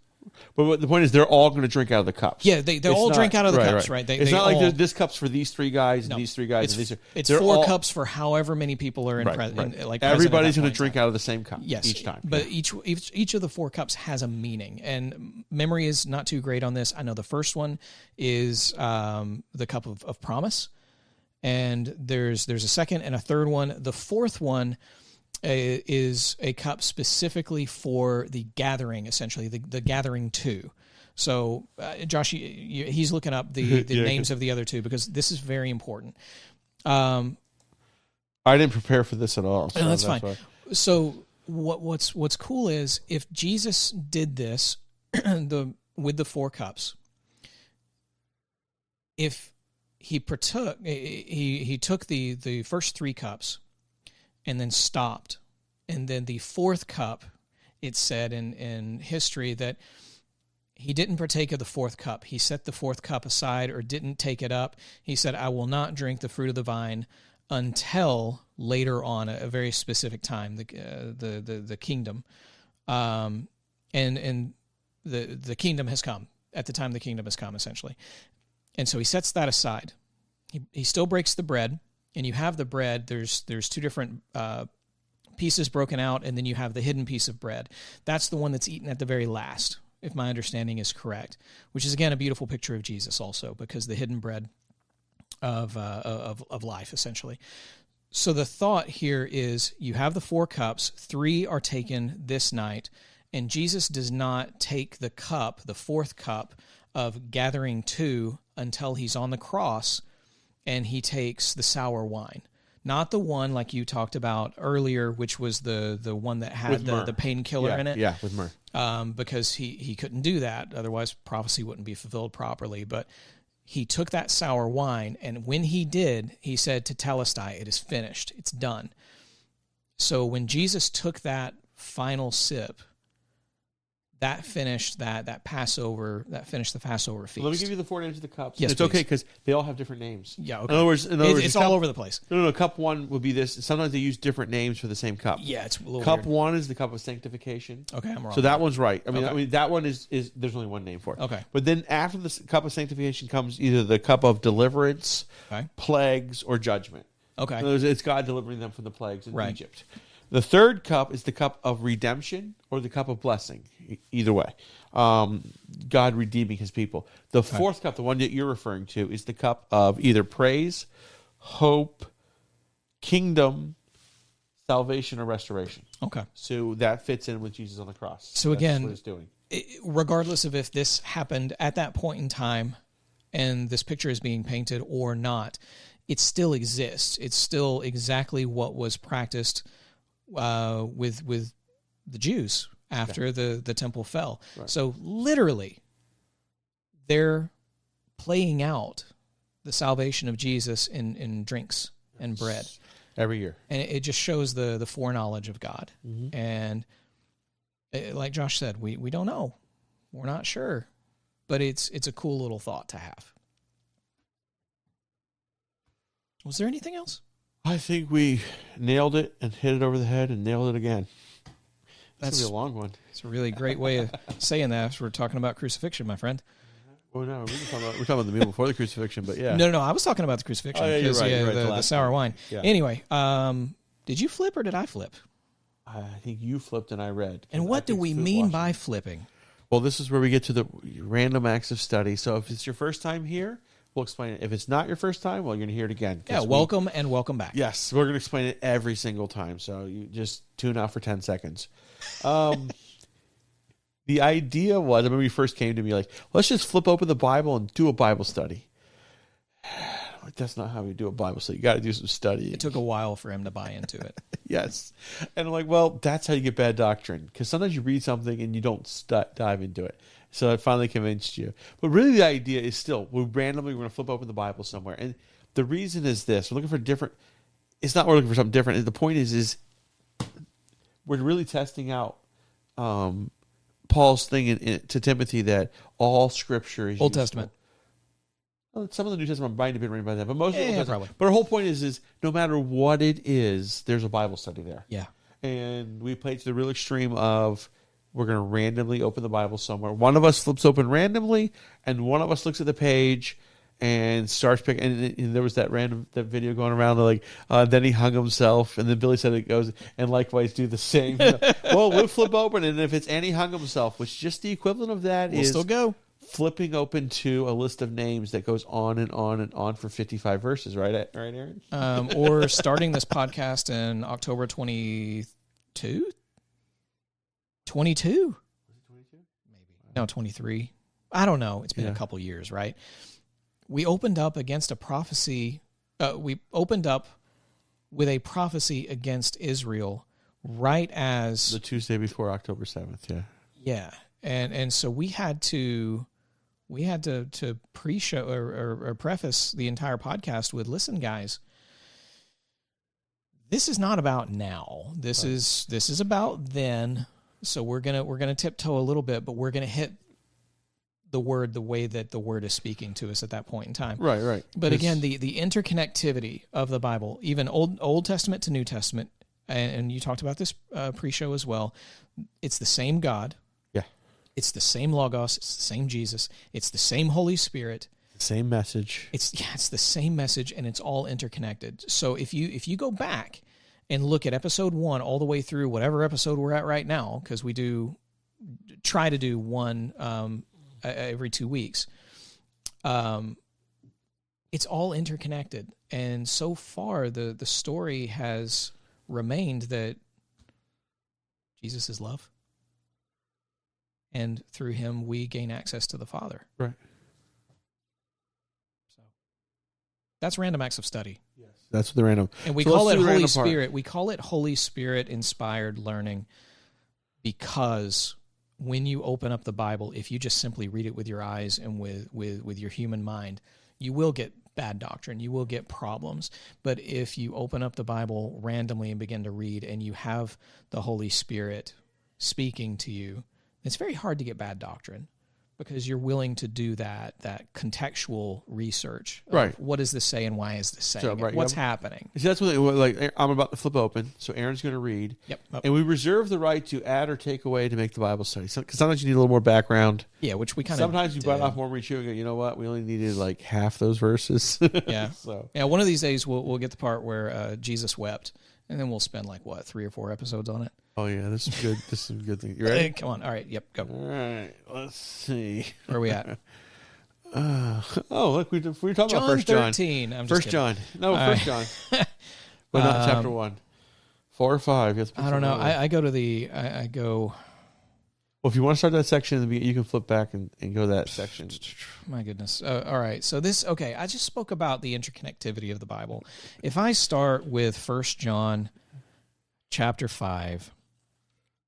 But the point is, they're all going to drink out of the cups. Yeah, they all drink out of the cups, right? It's not like this cup's for these three guys and these three guys. It's four cups for however many people are in. Everybody's going to drink out of the same cup each time. But each of the four cups has a meaning, and memory is not too great on this. I know the first one is the cup of promise, and there's a second and a third one. The fourth one is a cup specifically for the gathering, essentially the gathering two. So, Josh, he's looking up the names of the other two because this is very important. I didn't prepare for this at all. So no, that's fine. Why. So, what's cool is if Jesus did this with the four cups, if he partook, he took the first three cups and then stopped. And then the fourth cup, it said in history that he didn't partake of the fourth cup. He set the fourth cup aside or didn't take it up. He said, I will not drink the fruit of the vine until later on, a very specific time, the kingdom. And the kingdom has come. At the time the kingdom has come, essentially. And so he sets that aside. He still breaks the bread. And you have the bread, there's two different pieces broken out, and then you have the hidden piece of bread. That's the one that's eaten at the very last, if my understanding is correct, which is, again, a beautiful picture of Jesus also, because the hidden bread of life, essentially. So the thought here is you have the four cups, three are taken this night, and Jesus does not take the cup, the fourth cup of gathering two, until he's on the cross, and he takes the sour wine. Not the one like you talked about earlier, which was the one that had the painkiller in it. Yeah, with myrrh. Because he couldn't do that. Otherwise, prophecy wouldn't be fulfilled properly. But he took that sour wine, and when he did, he said to Telestai, it is finished. It's done. So when Jesus took that final sip, that finished that Passover. That finished the Passover feast. Let me give you the four names of the cups. Yes, it's okay because they all have different names. Yeah, okay. In other words, it's all over the place. No. Cup one would be this. Sometimes they use different names for the same cup. Yeah, it's a little cup weird. One is the cup of sanctification. Okay, I'm wrong. So that one's right. I mean, Okay. that one is there's only one name for it. Okay. But then after the cup of sanctification comes either the cup of deliverance, plagues, or judgment. Okay. In other words, it's God delivering them from the plagues in Right. Egypt. The third cup is the cup of redemption or the cup of blessing. Either way. God redeeming his people. The fourth cup, the one that you're referring to, is the cup of either praise, hope, kingdom, salvation, or restoration. Okay. So that fits in with Jesus on the cross. So That's again, what it's doing. Regardless of if this happened at that point in time and this picture is being painted or not, it still exists. It's still exactly what was practiced with the Jews after the temple fell. Right. So literally, they're playing out the salvation of Jesus in drinks and bread. Every year. And it just shows the foreknowledge of God. Mm-hmm. And like Josh said, we don't know. We're not sure. But it's a cool little thought to have. Was there anything else? I think we nailed it and hit it over the head and nailed it again. That's going to be a long one. It's a really great way of saying that. We're talking about crucifixion, my friend. Well, no, we're talking about the meal before the crucifixion, but yeah. No, I was talking about the crucifixion. Oh, yeah, you're right. The sour wine. Yeah. Anyway, did you flip or did I flip? I think you flipped and I read. And what do we mean by flipping? Well, this is where we get to the random acts of study. So if it's your first time here, we'll explain it. If it's not your first time, well, you're going to hear it again. Yeah, welcome and welcome back. Yes, we're going to explain it every single time. So you just tune out for 10 seconds. The idea was, I remember you first came to me like, let's just flip open the Bible and do a Bible study. Like, that's not how we do a Bible study. You got to do some studying. It took a while for him to buy into it. Yes. And I'm like, well, that's how you get bad doctrine. Because sometimes you read something and you don't dive into it. So I finally convinced you. But really the idea is still, we're going to flip open the Bible somewhere. And the reason is this. We're looking for different. It's not we're looking for something different. The point is we're really testing out Paul's thing to Timothy that all Scripture is Old useful. Testament. Well, some of the New Testament might have been written by that, but most of it probably. But our whole point is no matter what it is, there's a Bible study there. Yeah. And we played to the real extreme of we're going to randomly open the Bible somewhere. One of us flips open randomly, and one of us looks at the page and starts picking. And there was that video going around, like, then he hung himself, and then Billy said it goes, and likewise do the same. Well, we'll flip open, and if it's and he hung himself, which just the equivalent of that we'll is still go. Flipping open to a list of names that goes on and on and on for 55 verses, right, Aaron? Or starting this podcast in October 22? 22? Was it 22? Maybe. No, 23. I don't know. It's been a couple years, right? We opened up against a prophecy. We opened up with a prophecy against Israel right as... the Tuesday before October 7th, yeah. Yeah. And so we had to pre-show or preface the entire podcast with, listen, guys, this is not about now. This is about then. So we're gonna tiptoe a little bit, but we're gonna hit the word the way that the word is speaking to us at that point in time. Right. But again, the interconnectivity of the Bible, even Old Testament to New Testament, and you talked about this pre-show as well. It's the same God. It's the same Logos. It's the same Jesus. It's the same Holy Spirit. Same message. It's the same message, and it's all interconnected. So if you go back and look at episode 1 all the way through whatever episode we're at right now, because we try to do one every 2 weeks, it's all interconnected. And so far, the story has remained that Jesus is love. And through him, we gain access to the Father. Right. So that's random acts of study. Yes. That's the random. And we call it Holy Spirit. We call it Holy Spirit inspired learning because when you open up the Bible, if you just simply read it with your eyes and with your human mind, you will get bad doctrine. You will get problems. But if you open up the Bible randomly and begin to read and you have the Holy Spirit speaking to you, it's very hard to get bad doctrine because you're willing to do that contextual research. Right. What does this say and why is this saying So, right, What's happening? See, that's what I'm about to flip open. So Aaron's going to read. Yep. And we reserve the right to add or take away to make the Bible study. Because sometimes you need a little more background. Yeah, which we kind of sometimes you bite off more reach and go, you know what? We only needed like half those verses. Yeah. So yeah, one of these days we'll get the part where Jesus wept, and then we'll spend 3 or 4 episodes on it. Oh, yeah, this is good. This is a good thing. You ready? Come on. All right. Yep. Go. All right. Let's see. Where are we at? Look, we were talking about 1 John. 13. I'm just 1 kidding. John. No, 1 John. But not chapter 1. 4 or 5. I don't know. I go to the... I go... Well, if you want to start that section, you can flip back and go to that section. My goodness. All right. So I just spoke about the interconnectivity of the Bible. If I start with 1 John chapter 5,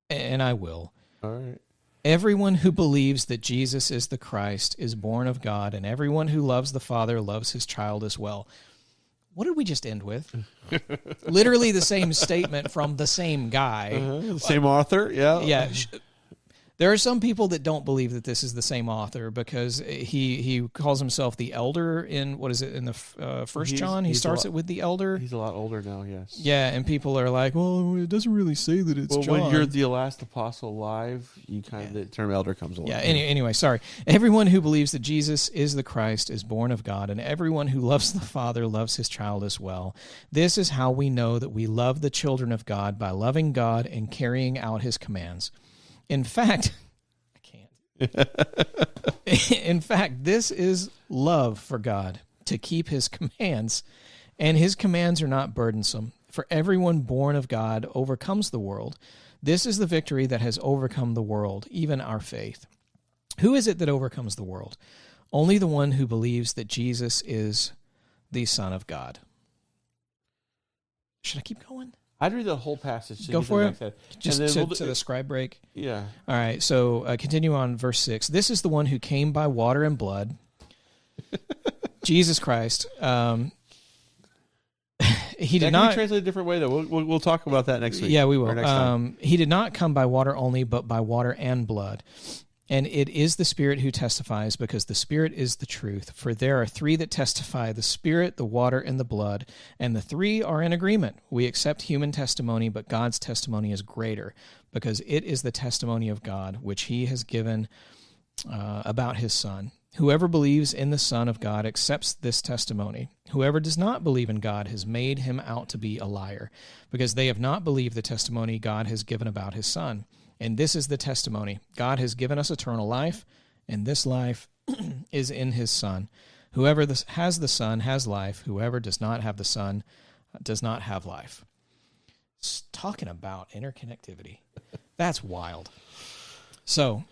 and I will. All right. Everyone who believes that Jesus is the Christ is born of God, and everyone who loves the Father loves his child as well. What did we just end with? Literally the same statement from the same guy. The same author, yeah. Yeah. There are some people that don't believe that this is the same author because he calls himself the elder in, what is it, in the First John? He starts it with the elder. He's a lot older now, yes. Yeah, and people are like, well, it doesn't really say that it's John. When you're the last apostle alive, you the term elder comes along. Yeah, anyway, sorry. Everyone who believes that Jesus is the Christ is born of God, and everyone who loves the Father loves his child as well. This is how we know that we love the children of God, by loving God and carrying out his commands. In fact, I can't. In fact, this is love for God, to keep his commands, and his commands are not burdensome. For everyone born of God overcomes the world. This is the victory that has overcome the world, even our faith. Who is it that overcomes the world? Only the one who believes that Jesus is the Son of God. Should I keep going? I'd read the whole passage. Go for it. Just to the scribe break. Yeah. All right. So continue on verse 6. This is the one who came by water and blood. Jesus Christ. He did not. Can be translated a different way, though. We'll talk about that next week. Yeah, we will. Next time. He did not come by water only, but by water and blood. And it is the Spirit who testifies, because the Spirit is the truth. For there are three that testify, the Spirit, the water, and the blood, and the three are in agreement. We accept human testimony, but God's testimony is greater, because it is the testimony of God, which he has given about his Son. Whoever believes in the Son of God accepts this testimony. Whoever does not believe in God has made him out to be a liar, because they have not believed the testimony God has given about his Son. And this is the testimony: God has given us eternal life, and this life is in his Son. Whoever has the Son has life. Whoever does not have the Son does not have life. It's talking about interconnectivity. That's wild. So,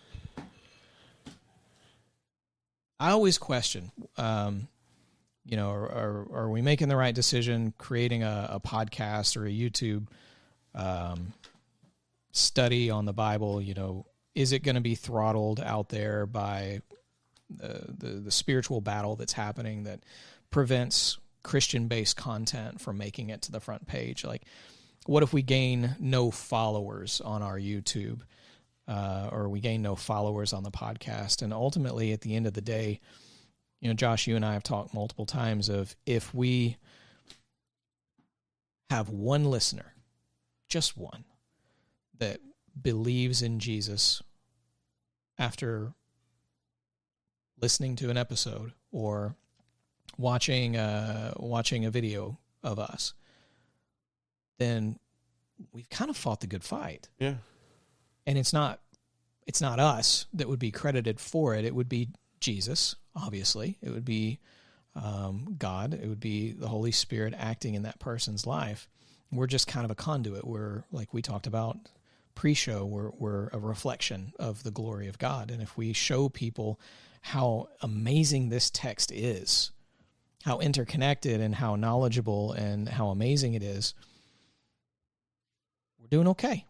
I always question, are we making the right decision creating a podcast or a YouTube study on the Bible? Is it going to be throttled out there by the spiritual battle that's happening that prevents Christian-based content from making it to the front page? Like, what if we gain no followers on our YouTube, or we gain no followers on the podcast? And ultimately, at the end of the day, Josh, you and I have talked multiple times of, if we have one listener, just one, that believes in Jesus after listening to an episode or watching a video of us, then we've kind of fought the good fight. Yeah. And it's not us that would be credited for it. It would be Jesus, obviously. It would be God. It would be the Holy Spirit acting in that person's life. We're just kind of a conduit. We're, like we talked about pre-show, we're a reflection of the glory of God. And if we show people how amazing this text is, how interconnected and how knowledgeable and how amazing it is, we're doing okay.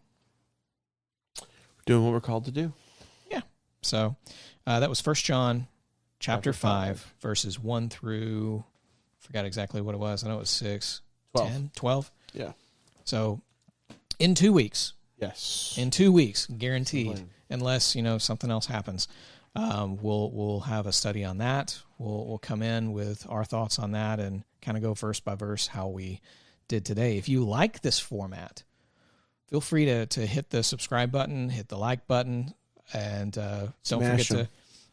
We're doing what we're called to do. Yeah. So that was 1 John chapter 5, verses 1 through, forgot exactly what it was. I know it was 6, 12. 10, 12. Yeah. So in 2 weeks. Yes. In 2 weeks, guaranteed, unless, something else happens. We'll have a study on that. We'll come in with our thoughts on that and kind of go verse by verse how we did today. If you like this format, feel free to hit the subscribe button, hit the like button, and don't forget to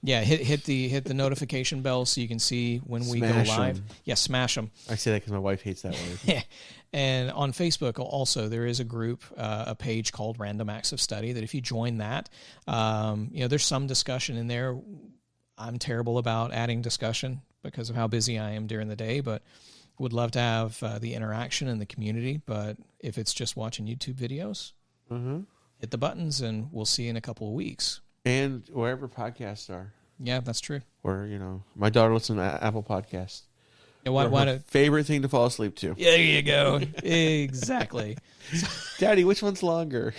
hit the notification bell so you can see when we go live. Yeah, smash them. I say that because my wife hates that word. And on Facebook also, there is a group, a page called Random Acts of Study, that if you join that, there's some discussion in there. I'm terrible about adding discussion because of how busy I am during the day, but would love to have the interaction in the community. But if it's just watching YouTube videos, hit the buttons, and we'll see you in a couple of weeks. And wherever podcasts are. Yeah, that's true. Or, my daughter listens to Apple Podcasts. Yeah, favorite thing to fall asleep to. Yeah, there you go. Exactly. Daddy, which one's longer?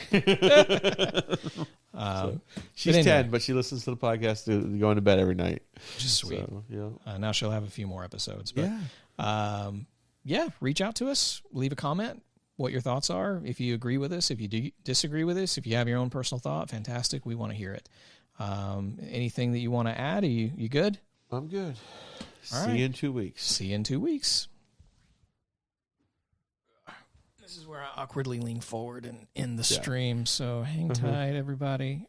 She's 10, but she listens to the podcast going to bed every night. Which is sweet. So, now she'll have a few more episodes. But, reach out to us. Leave a comment. What your thoughts are. If you agree with us, if you disagree with us, if you have your own personal thought, fantastic. We want to hear it. Anything that you want to add? Are you good? I'm good. All See you in 2 weeks. See you in 2 weeks. This is where I awkwardly lean forward and end the stream, so hang tight, everybody.